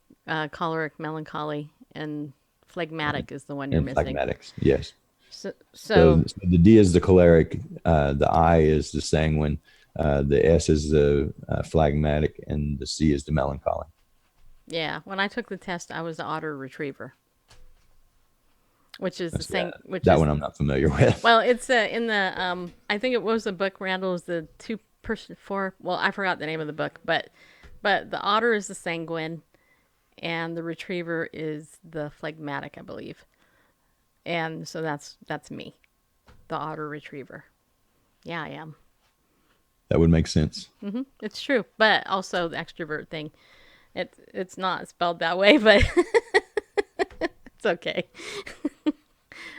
choleric, melancholy, and phlegmatic is the one you're missing. Phlegmatics, yes. So the D is the choleric, the I is the sanguine, the S is the phlegmatic, and the C is the melancholy. Yeah, when I took the test, I was the otter retriever, which is the same. One I'm not familiar with. Well, it's in the I think it was the book. Randall is the 4. Well, I forgot the name of the book, but the otter is the sanguine, and the retriever is the phlegmatic, I believe. And so that's me, the otter retriever. Yeah, I am. That would make sense. Mm-hmm. It's true, but also the extrovert thing. It's not spelled that way, but it's okay.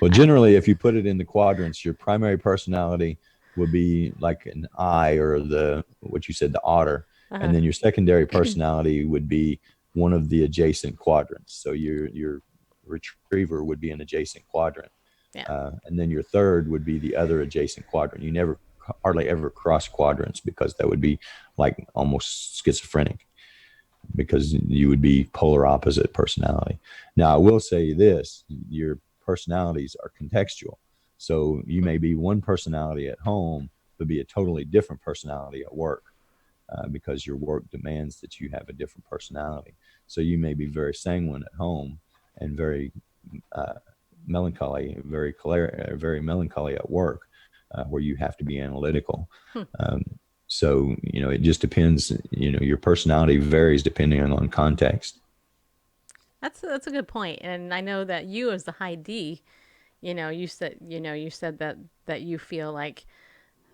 Well, generally, if you put it in the quadrants, your primary personality would be like an I, or what you said, the otter. Uh-huh. And then your secondary personality would be one of the adjacent quadrants. So your retriever would be an adjacent quadrant. Yeah. And then your third would be the other adjacent quadrant. You hardly ever cross quadrants, because that would be like almost schizophrenic, because you would be polar opposite personality. Now, I will say this, your personalities are contextual. So you may be one personality at home, but be a totally different personality at work, because your work demands that you have a different personality. So you may be very sanguine at home and very melancholy, very melancholy at work, where you have to be analytical. So, it just depends, your personality varies depending on context. That's a good point. And I know that you, as the high D, you said that you feel like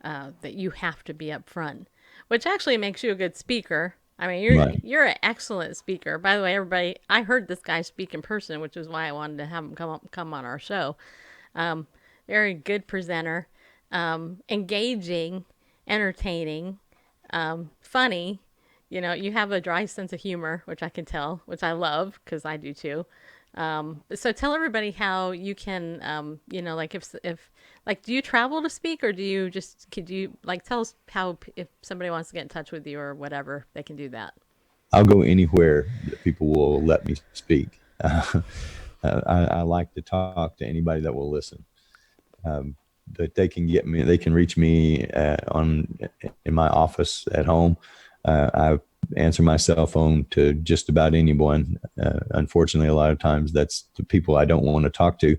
that you have to be up front, which actually makes you a good speaker. I mean, you're an excellent speaker. By the way, everybody, I heard this guy speak in person, which is why I wanted to have him come on our show. Very good presenter, engaging, entertaining, funny. You have a dry sense of humor, which I can tell, which I love, because I do too. So tell everybody how you can, like if do you travel to speak, or could you tell us how, if somebody wants to get in touch with you or whatever, they can do that? I'll go anywhere that people will let me speak. I like to talk to anybody that will listen. But they can reach me in my office at home. I answer my cell phone to just about anyone. Unfortunately, a lot of times that's the people I don't want to talk to.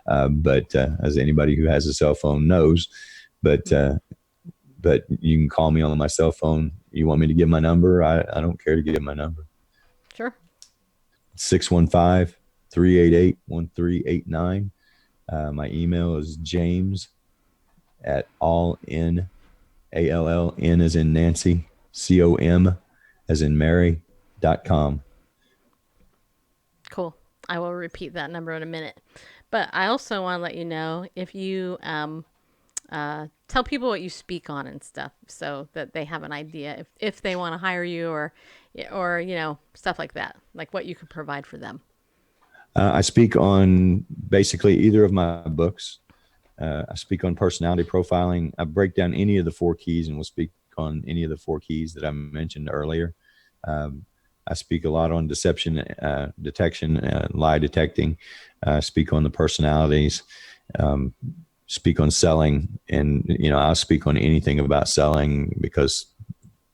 But as anybody who has a cell phone knows, but but you can call me on my cell phone. You want me to give my number? I don't care to give my number. Sure. 615-388-1389. My email is James at alln, ALLN as in Nancy, COM as in Mary.com. Cool. I will repeat that number in a minute. But I also want to let you know if you tell people what you speak on and stuff so that they have an idea if they want to hire you or stuff like that, like what you could provide for them. I speak on basically either of my books. I speak on personality profiling. I break down any of the 4 keys and will speak on any of the 4 keys that I mentioned earlier. I speak a lot on deception detection, lie detecting. Speak on the personalities. Speak on selling, and I'll speak on anything about selling because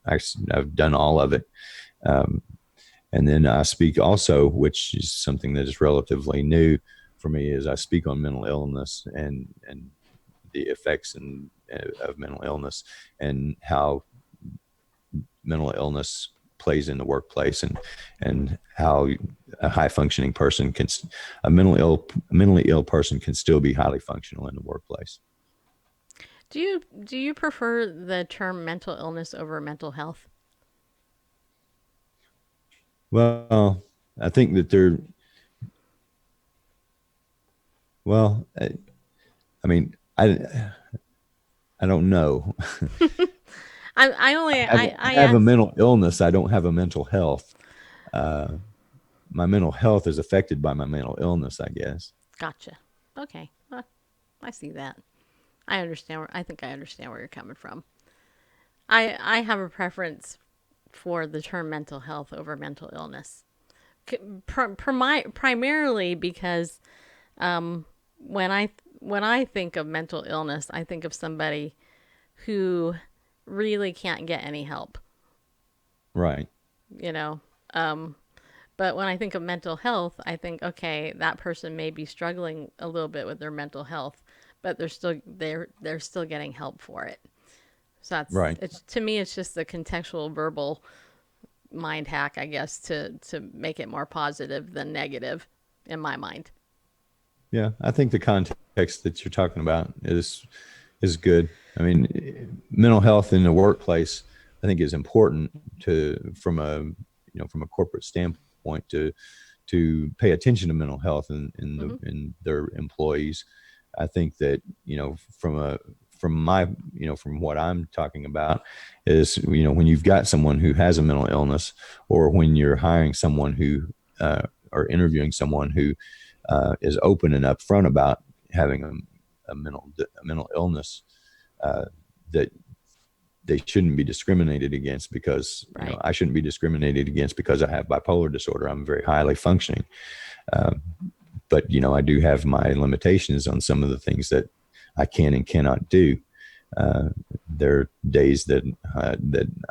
I've done all of it. And then I speak also, which is something that is relatively new for me, is I speak on mental illness and the effects of mental illness and how mental illness plays in the workplace and how a high functioning person a mentally ill person can still be highly functional in the workplace. Do you prefer the term mental illness over mental health? Well, I think that I don't know. I have a mental illness. I don't have a mental health. My mental health is affected by my mental illness, I guess. Gotcha. Okay. Well, I see that. I understand. I think I understand where you're coming from. I have a preference for the term mental health over mental illness. Primarily because when I think of mental illness, I think of somebody who really can't get any help. Right. But when I think of mental health, I think, okay, that person may be struggling a little bit with their mental health, but they're still getting help for it. So that's right. To me, it's just a contextual verbal mind hack, I guess, to make it more positive than negative in my mind. Yeah, I think the context that you're talking about is good. I mean, mental health in the workplace, I think, is important from a corporate standpoint to pay attention to mental health in their employees. I think that from what I'm talking about is, when you've got someone who has a mental illness, or when you're hiring someone who or interviewing someone who is open and upfront about having a mental illness, that they shouldn't be discriminated against because right. I shouldn't be discriminated against because I have bipolar disorder. I'm very highly functioning. But I do have my limitations on some of the things that I can and cannot do. There are days that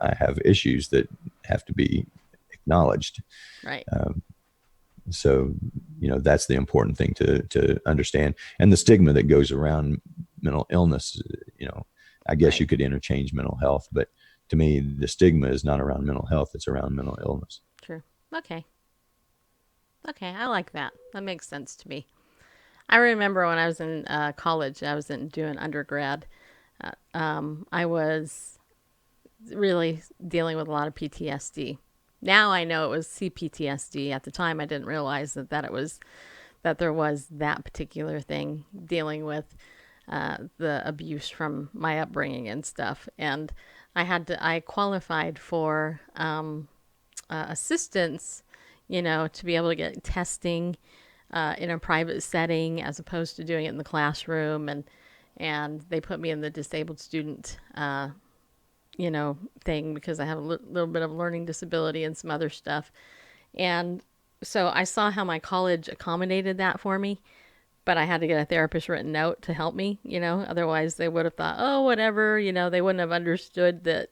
I have issues that have to be acknowledged. Right. So, that's the important thing to understand. And the stigma that goes around mental illness, I guess right. You could interchange mental health, but to me, the stigma is not around mental health. It's around mental illness. True. Okay. I like that. That makes sense to me. I remember when I was in college, I was doing undergrad. I was really dealing with a lot of PTSD. Now I know it was CPTSD. At the time, I didn't realize that there was that particular thing dealing with the abuse from my upbringing and stuff. And I qualified for assistance, to be able to get testing in a private setting as opposed to doing it in the classroom. And they put me in the disabled student thing because I have a little bit of learning disability and some other stuff. And so I saw how my college accommodated that for me, but I had to get a therapist written note to help me, otherwise they would have thought, oh, whatever, they wouldn't have understood that,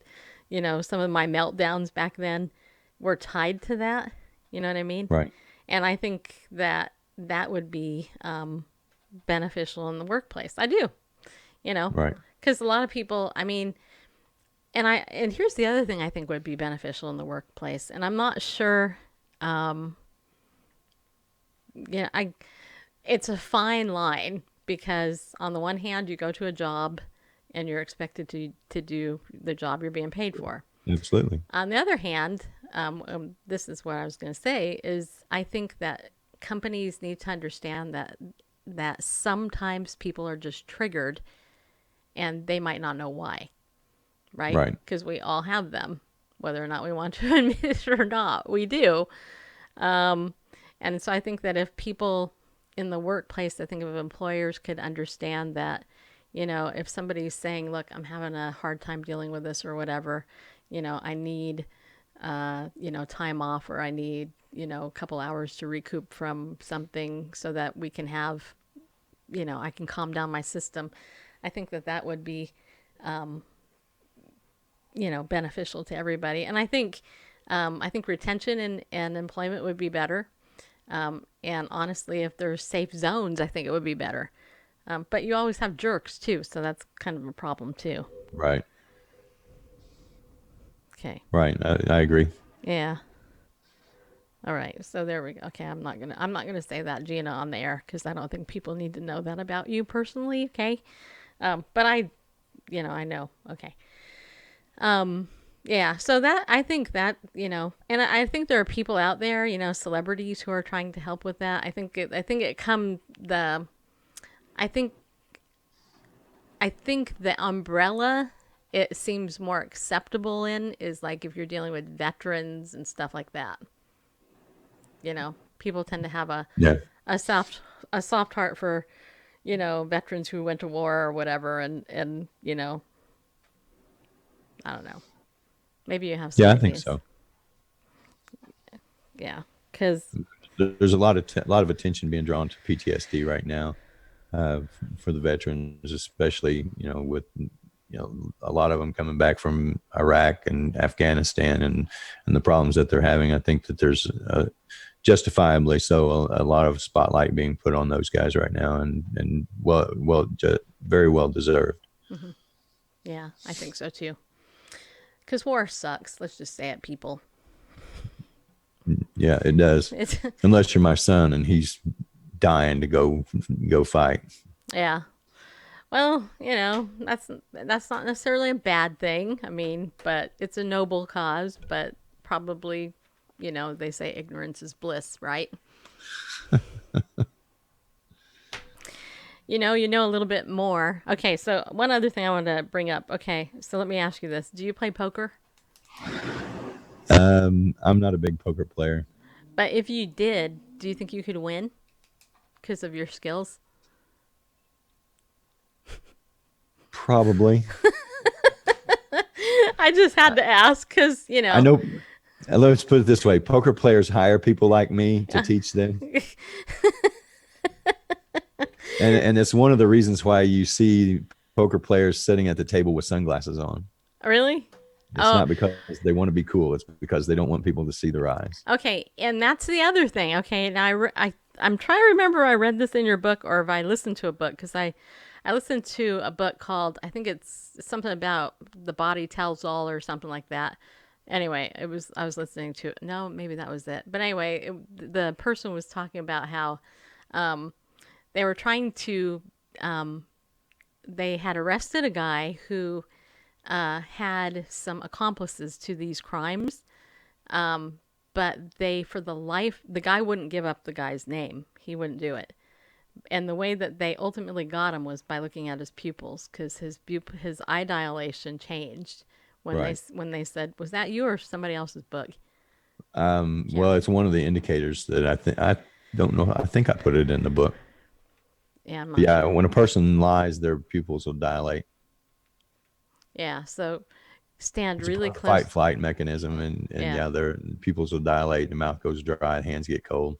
some of my meltdowns back then were tied to that. You know what I mean? Right. And I think that would be beneficial in the workplace. I do, Right. Because a lot of people, I mean, And here's the other thing I think would be beneficial in the workplace, and I'm not sure. It's a fine line, because on the one hand, you go to a job and you're expected to do the job you're being paid for. Absolutely. On the other hand, this is what I was going to say, is I think that companies need to understand that sometimes people are just triggered and they might not know why, right? Right. Because we all have them, whether or not we want to admit it or not, we do. And so I think that if people in the workplace, I think if employers could understand that, if somebody's saying, look, I'm having a hard time dealing with this or whatever, I need, time off, or I need, a couple hours to recoup from something so that we can have, I can calm down my system. I think that would be, beneficial to everybody. And I think retention and employment would be better. And honestly, if there's safe zones, I think it would be better. But you always have jerks too, so that's kind of a problem too. Right. Okay. Right. I agree. Yeah. All right. So there we go. Okay, I'm not gonna say that, Gina, on the air, because I don't think people need to know that about you personally. Okay. But I know. Okay. Yeah, so I think that, and I think there are people out there, celebrities who are trying to help with that. I think the umbrella it seems more acceptable in is like if you're dealing with veterans and stuff like that. People tend to have a soft heart for, veterans who went to war or whatever, and I don't know. Maybe you have some. Yeah, I think so. Yeah, because there's a lot of attention being drawn to PTSD right now for the veterans, especially with a lot of them coming back from Iraq and Afghanistan and the problems that they're having. I think that there's justifiably so a lot of spotlight being put on those guys right now, and very well deserved. Mm-hmm. Yeah, I think so too. Because war sucks. Let's just say it, people. Yeah, it does. Unless you're my son and he's dying to go fight. Yeah. Well, that's not necessarily a bad thing. I mean, but it's a noble cause. But probably, they say ignorance is bliss, right? You know a little bit more. Okay, so one other thing I wanted to bring up. Okay, so let me ask you this. Do you play poker? I'm not a big poker player. But if you did, do you think you could win because of your skills? Probably. I just had to ask because, I know. Let's put it this way. Poker players hire people like me to teach them. And it's one of the reasons why you see poker players sitting at the table with sunglasses on. Really? It's not because they want to be cool. It's because they don't want people to see their eyes. Okay, and that's the other thing. Okay, now I'm trying to remember I read this in your book or if I listened to a book, because I listened to a book called, I think it's something about the body tells all or something like that. Anyway, I was listening to it. No, maybe that was it. But anyway, the person was talking about how they were trying to, they had arrested a guy who had some accomplices to these crimes. But the guy wouldn't give up the guy's name. He wouldn't do it. And the way that they ultimately got him was by looking at his pupils, because his eye dilation changed when they said, "Was that you or somebody else's book?" Well, it's one of the indicators that I don't know. I think I put it in the book. Yeah, I'm not sure. When a person lies, their pupils will dilate. Yeah, so stand It's really a close. Fight-flight mechanism, and their pupils will dilate, the mouth goes dry, hands get cold.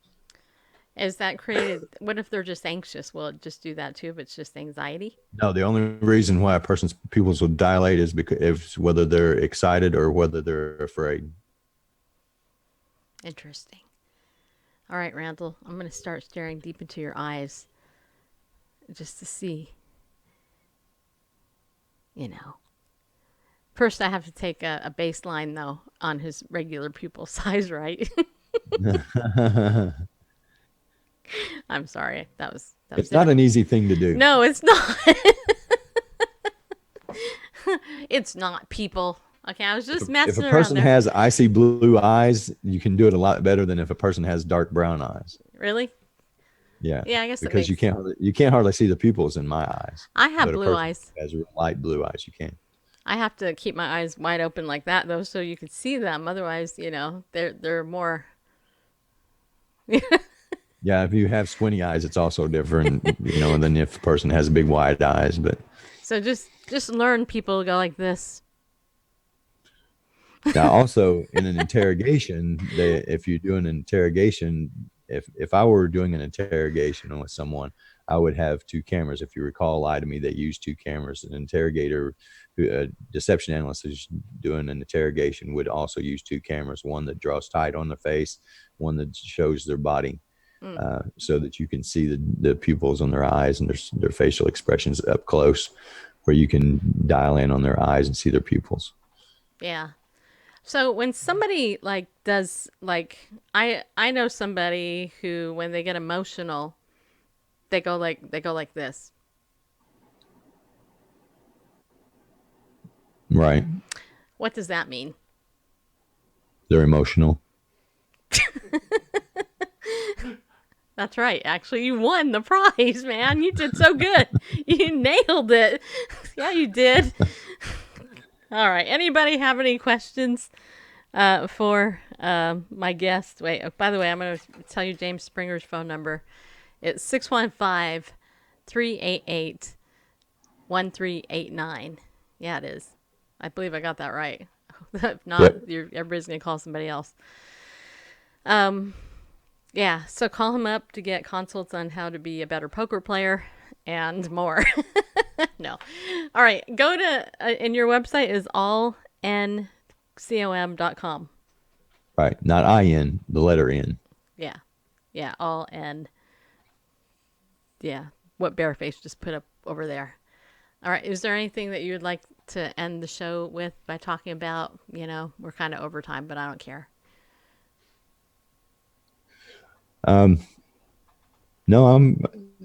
Is that created? What if they're just anxious? Will it just do that too if it's just anxiety? No, the only reason why a person's pupils will dilate is because whether they're excited or whether they're afraid. Interesting. All right, Randall, I'm going to start staring deep into your eyes just to see, First, I have to take a baseline though on his regular pupil size, right? I'm sorry. That was It's not an easy thing to do. No, it's not. It's not, people. Okay, I was just messing If a around person there. has icy blue eyes, you can do it a lot better than if a person has dark brown eyes. Really? Yeah. Yeah, I guess that because makes... you can't hardly see the pupils in my eyes. I have But a blue person eyes. who has real light blue eyes, you can. I have to keep my eyes wide open like that though, so you could see them. Otherwise, they're more. Yeah, if you have squinty eyes, it's also different, than if a person has big wide eyes. But So just learn, people go like this. now, also in an interrogation, if you do an interrogation, if I were doing an interrogation with someone, I would have two cameras. If you recall, lie to me, they use two cameras. An interrogator, a deception analyst who's doing an interrogation would also use two cameras, one that draws tight on the face, one that shows their body, so that you can see the pupils on their eyes and their facial expressions up close, where you can dial in on their eyes and see their pupils. Yeah. So when somebody does I know somebody who, when they get emotional, they go like this. Right. What does that mean? They're emotional. That's right. Actually, you won the prize, man. You did so good. You nailed it. Yeah, you did. All right. Anybody have any questions for my guest? Wait, by the way, I'm going to tell you James Springer's phone number. It's 615-388-1389. Yeah, it is. I believe I got that right. If not, Yep. Everybody's going to call somebody else. Yeah, so call him up to get consults on how to be a better poker player and more. No. All right, go to, and your website is allncom.com. Right. Not I-N, the letter N. Yeah. Yeah, all N. Yeah, what Bareface just put up over there. All right, is there anything that you would like to end the show with by talking about? We're kind of over time, but I don't care. No,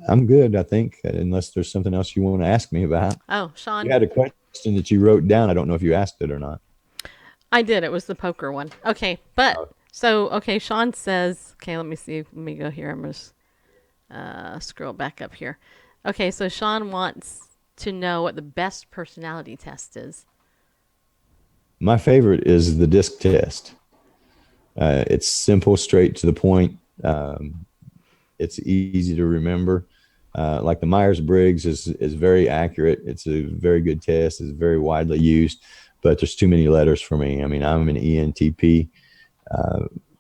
I'm good, I think, unless there's something else you want to ask me about. Oh, Sean. You had a question that you wrote down. I don't know if you asked it or not. I did. It was the poker one. Okay, but Sean says, okay, let me see. Let me go here. I'm just scroll back up here. Okay, so Sean wants to know what the best personality test is. My favorite is the DISC test. It's simple, straight to the point. It's easy to remember. Like the Myers-Briggs is very accurate. It's a very good test. It's very widely used, but there's too many letters for me. I mean, I'm an ENTP,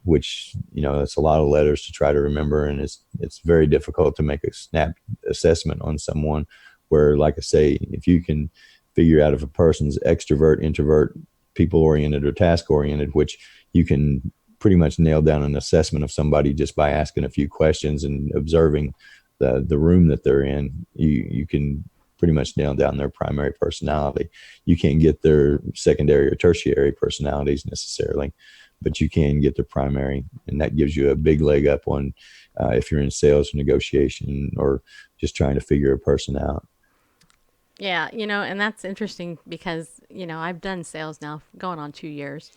which, it's a lot of letters to try to remember. And it's very difficult to make a snap assessment on someone where, like I say, if you can figure out if a person's extrovert, introvert, people-oriented, or task-oriented, which you can pretty much nail down an assessment of somebody just by asking a few questions and observing the room that they're in, you can pretty much nail down their primary personality. You can't get their secondary or tertiary personalities necessarily, but you can get their primary, and that gives you a big leg up on if you're in sales or negotiation or just trying to figure a person out. Yeah, and that's interesting because, I've done sales now going on 2 years.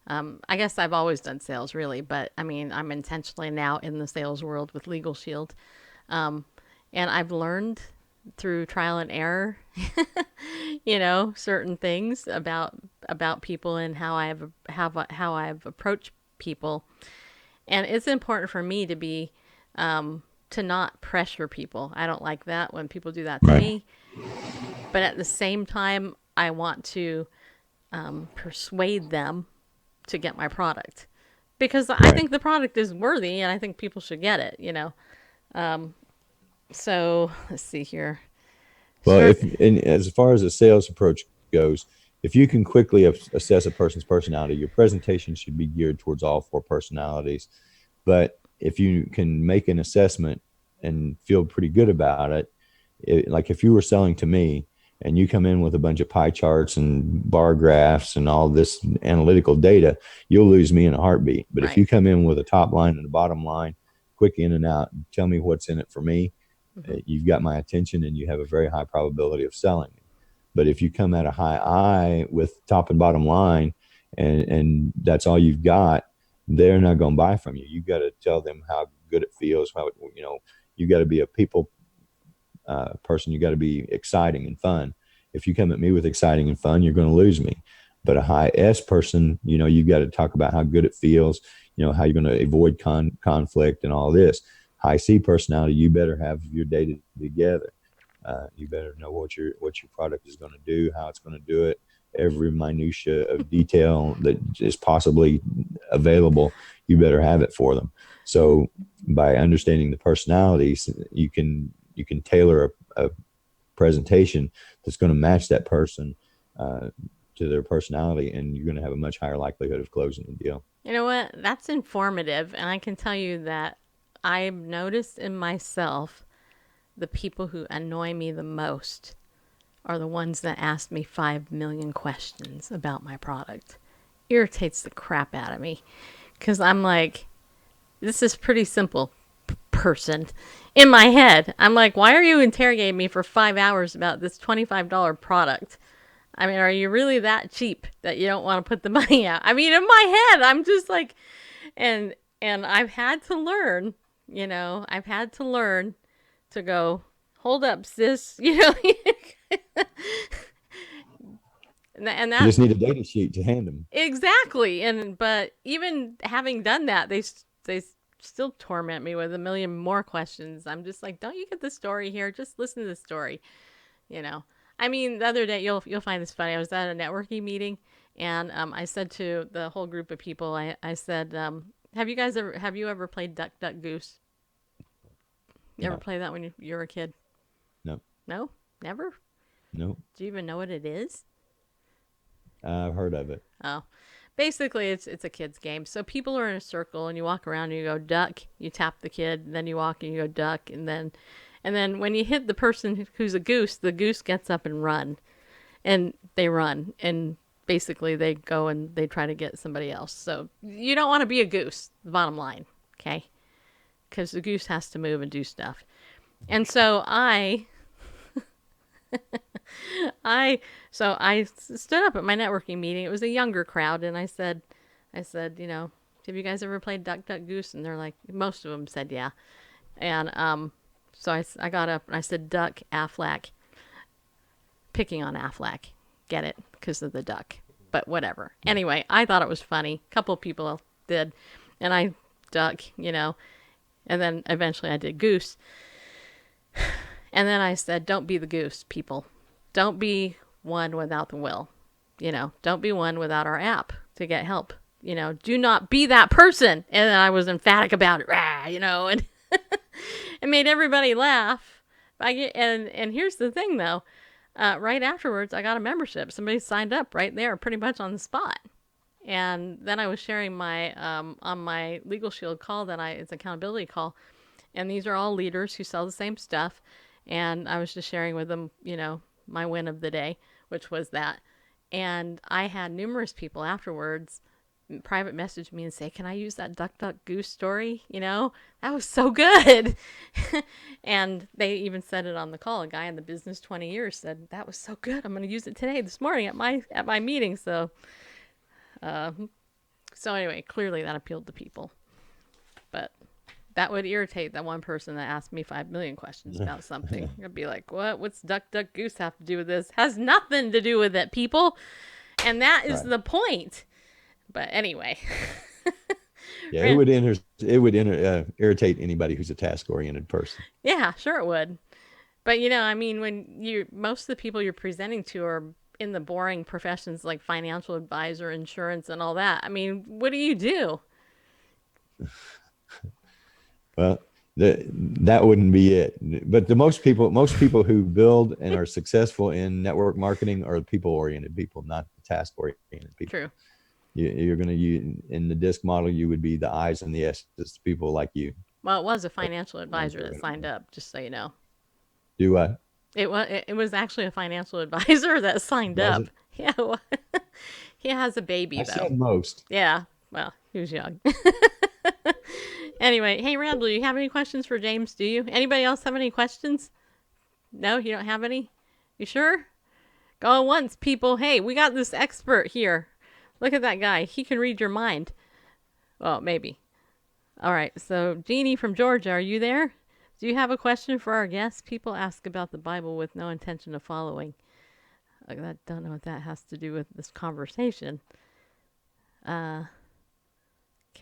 I guess I've always done sales, really, but I mean, I'm intentionally now in the sales world with Legal Shield. And I've learned through trial and error, certain things about people and how I've approached people. And it's important for me to be, to not pressure people. I don't like that when people do that to me. But at the same time, I want to persuade them to get my product, because I think the product is worthy and I think people should get it, so let's see here. Well, as far as the sales approach goes, if you can quickly assess a person's personality, your presentation should be geared towards all four personalities. But if you can make an assessment and feel pretty good about it, like if you were selling to me and you come in with a bunch of pie charts and bar graphs and all this analytical data, you'll lose me in a heartbeat. But if Right. you come in with a top line and a bottom line, quick in and out, tell me what's in it for me, you've got my attention and you have a very high probability of selling. But if you come at a high I with top and bottom line and that's all you've got, they're not going to buy from you. You've got to tell them how good it feels, how, you know, you got to be a people person. You got to be exciting and fun. If you come at me with exciting and fun, you're going to lose me. But a high S person, you know, you've got to talk about how good it feels, you know, how you're going to avoid conflict and all this. High C personality, you better have your data together. You better know what your product is going to do, how it's going to do it, every minutia of detail that is possibly available. You better have it for them. So by understanding the personalities, you can tailor a presentation that's going to match that person to their personality, and you're going to have a much higher likelihood of closing the deal. You know what? That's informative, and I can tell you that I've noticed in myself the people who annoy me the most are the ones that ask me 5 million questions about my product. Irritates the crap out of me because I'm like, this is pretty simple, person. In my head, I'm like, why are you interrogating me for 5 hours about this $25 product? I mean, are you really that cheap that you don't want to put the money out? I mean, in my head, I'm just like, and I've had to learn, you know, to go, hold up, sis, you know. And that, you just need a data sheet to hand them. Exactly. But even having done that, they still torment me with a million more questions. I'm just like, don't you get the story here? Just listen to the story, you know. I mean, the other day, you'll find this funny. I was at a networking meeting, and I said to the whole group of people, I said, have you ever played Duck Duck Goose? You ever play that when you were a kid? No. No? Never? No. Do you even know what it is? I've heard of it. Oh. Basically, it's a kid's game. So people are in a circle, and you walk around and you go duck. You tap the kid, and then you walk and you go duck, and then when you hit the person who's a goose, the goose gets up and they run, and basically they go and they try to get somebody else. So you don't want to be a goose. The bottom line, okay? Because the goose has to move and do stuff. And so I stood up at my networking meeting. It was a younger crowd, and I said, you know, have you guys ever played Duck Duck Goose? And they're like, most of them said yeah. And so I got up and I said, Duck Aflac, picking on Aflac, get it, because of the duck, but whatever. Anyway, I thought it was funny. A couple of people did, and I duck, you know, and then eventually I did goose. And then I said, don't be the goose, people. Don't be one without the will. You know, don't be one without our app to get help. You know, do not be that person. And then I was emphatic about it, you know, and it made everybody laugh. And here's the thing, though. Right afterwards, I got a membership. Somebody signed up right there, pretty much on the spot. And then I was sharing my on my Legal Shield call it's an accountability call. And these are all leaders who sell the same stuff. And I was just sharing with them, you know, my win of the day, which was that. And I had numerous people afterwards private message me and say, can I use that Duck Duck Goose story? You know, that was so good. And they even said it on the call. A guy in the business 20 years said, that was so good. I'm going to use it today, this morning at my meeting. So anyway, clearly that appealed to people. But that would irritate that one person that asked me 5 million questions about something. I'd be like, what's Duck Duck Goose have to do with this? Has nothing to do with it, people. And that is the point. But anyway. Yeah, it would irritate anybody who's a task-oriented person. Yeah, sure it would. But, you know, I mean, when most of the people you're presenting to are in the boring professions like financial advisor, insurance, and all that. I mean, what do you do? Well, that wouldn't be it. But the most people who build and are successful in network marketing are people-oriented people, not task-oriented people. True. You're going to use in the DISC model, you would be the I's and the S's, people like you. Well, it was a financial advisor that signed up, just so you know. Do what? It was actually a financial advisor that signed Was up. it? Yeah, well, he has a baby I though. said most. Yeah, well, he was young. Anyway, hey Randall, you have any questions for James? Do you? Anybody else have any questions? No, you don't have any? You sure? Go once, people. Hey, we got this expert here. Look at that guy. He can read your mind. Well, maybe. All right. So, Jeannie from Georgia, are you there? Do you have a question for our guests? People ask about the Bible with no intention of following. I don't know what that has to do with this conversation. Okay,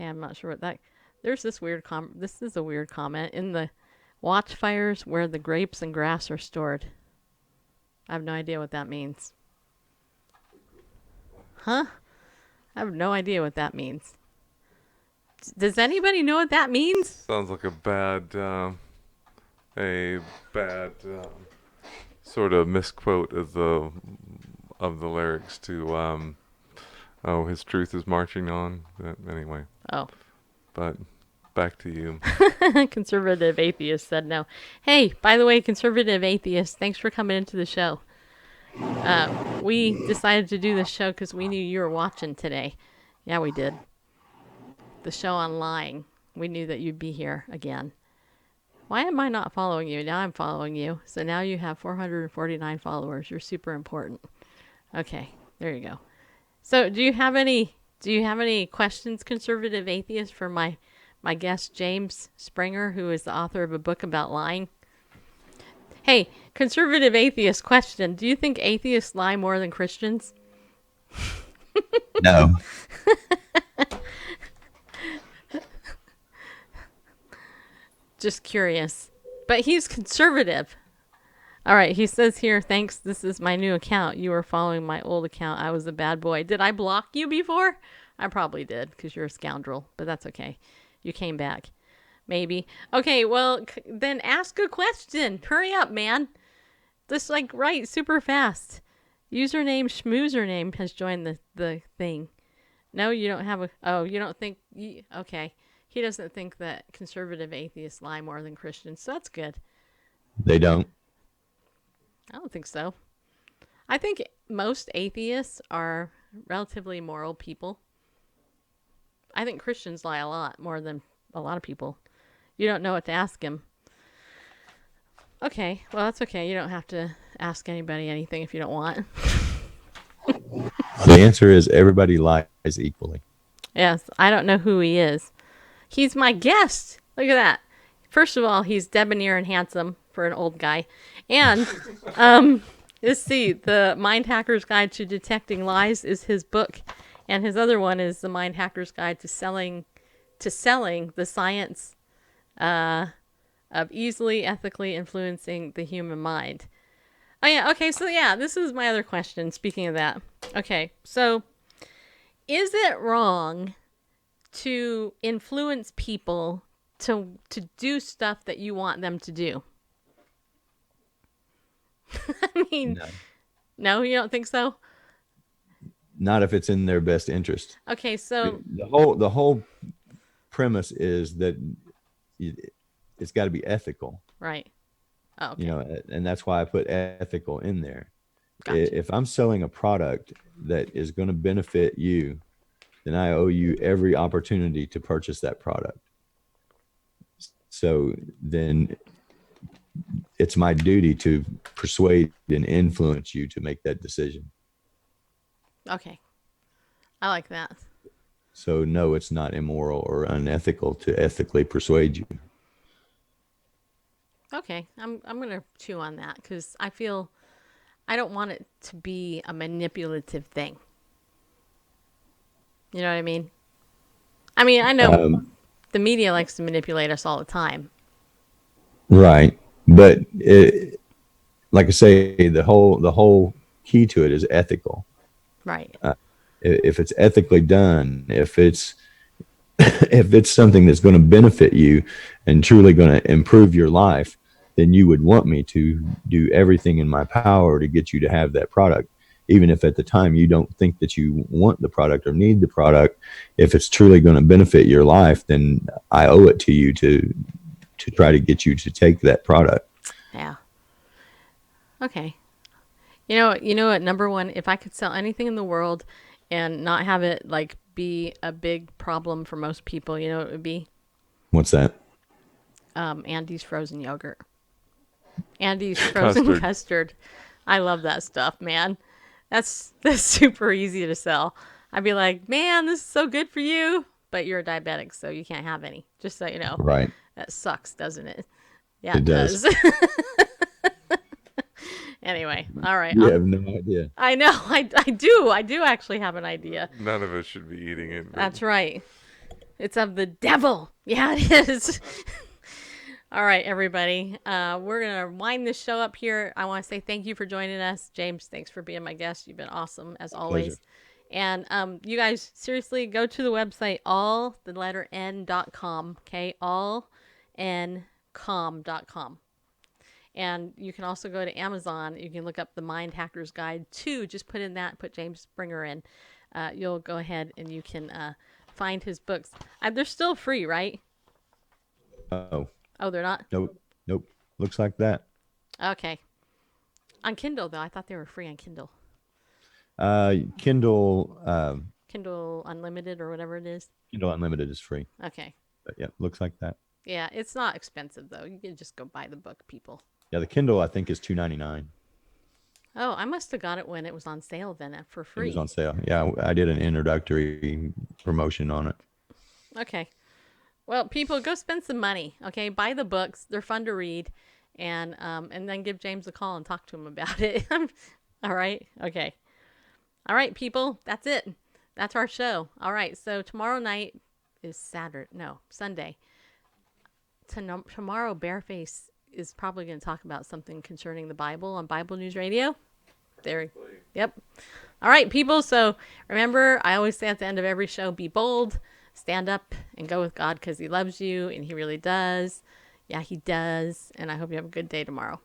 I'm not sure what that. There's this weird This is a weird comment in the watchfires where the grapes and grass are stored. I have no idea what that means. Huh? I have no idea what that means. Does anybody know what that means? Sounds like a bad sort of misquote of the lyrics to "Oh, His truth is marching on." Anyway. Oh. But back to you. Conservative atheist said no. Hey, by the way, conservative atheist, thanks for coming into the show. We decided to do this show because we knew you were watching today. Yeah, we did. The show on lying. We knew that you'd be here again. Why am I not following you? Now I'm following you. So now you have 449 followers. You're super important. Okay, there you go. So do you have any questions, conservative atheist, for my guest James Springer, who is the author of a book about lying? Hey, conservative atheist question. Do you think atheists lie more than Christians? No. Just curious. But he's conservative. All right, he says here, thanks, this is my new account. You were following my old account. I was a bad boy. Did I block you before? I probably did, because you're a scoundrel. But that's okay. You came back. Maybe. Okay, well, then ask a question. Hurry up, man. Just write super fast. Username Schmoozername has joined the thing. No, you don't have you don't think... Okay. He doesn't think that conservative atheists lie more than Christians, so that's good. They don't. I don't think so. I think most atheists are relatively moral people. I think Christians lie a lot more than a lot of people. You don't know what to ask him. Okay, well, that's okay. You don't have to ask anybody anything if you don't want. The answer is everybody lies equally. Yes, I don't know who he is. He's my guest. Look at that. First of all, he's debonair and handsome for an old guy. And let's see, the Mind Hacker's Guide to Detecting Lies is his book. And his other one is the Mind Hacker's Guide to Selling the Science of Easily Ethically Influencing the Human Mind. Oh yeah, okay, so yeah, this is my other question, speaking of that. Okay, so is it wrong to influence people to do stuff that you want them to do? I mean, no, you don't think so? Not if it's in their best interest. Okay, so the whole premise is that it's got to be ethical, right? Oh, okay. And that's why I put ethical in there. Gotcha. If I'm selling a product that is going to benefit you, then I owe you every opportunity to purchase that product. So then it's my duty to persuade and influence you to make that decision. Okay. I like that. So no, it's not immoral or unethical to ethically persuade you. Okay. I'm going to chew on that because I feel I don't want it to be a manipulative thing. You know what I mean? I mean, I know the media likes to manipulate us all the time. Right. But like I say, the whole key to it is ethical. Right. If it's ethically done, if it's something that's going to benefit you and truly going to improve your life, then you would want me to do everything in my power to get you to have that product. Even if at the time you don't think that you want the product or need the product, if it's truly going to benefit your life, then I owe it to you to try to get you to take that product. Yeah. Okay. You know what? Number one, if I could sell anything in the world and not have it like be a big problem for most people, you know what it would be? What's that? Andy's frozen yogurt. Andy's frozen custard. I love that stuff, man. That's super easy to sell. I'd be like, man, this is so good for you, but you're a diabetic, so you can't have any. Just so you know. Right. That sucks, doesn't it? Yeah, It does. Anyway, all right. You have no idea. I know. I do. I do actually have an idea. None of us should be eating it. That's right. It's of the devil. Yeah, it is. All right, everybody. We're going to wind this show up here. I want to say thank you for joining us. James, thanks for being my guest. You've been awesome, as always. Pleasure. And you guys, seriously, go to the website, all.n.com, okay? allncom.com. And you can also go to Amazon. You can look up the Mind Hacker's Guide 2. Just put in that, put James Springer in. You'll go ahead and you can find his books. They're still free, right? Oh, they're not? nope. Looks like that. Okay. On Kindle, though. I thought they were free on Kindle. Kindle Kindle Unlimited or whatever it is. Kindle Unlimited is free. Okay. But yeah, looks like that. Yeah, it's not expensive, though. You can just go buy the book, people. Yeah, the Kindle I think is $2.99. Oh, I must have got it when it was on sale then for free. It was on sale. Yeah, I did an introductory promotion on it. Okay. Well, people, go spend some money, okay? Buy the books. They're fun to read. And then give James a call and talk to him about it. All right? Okay. All right, people. That's it. That's our show. All right. So tomorrow night is Sunday. Tomorrow, Bareface is probably going to talk about something concerning the Bible on Bible News Radio. Yep. All right, people. So remember, I always say at the end of every show, be bold, stand up, and go with God because he loves you, and he really does. Yeah, he does. And I hope you have a good day tomorrow.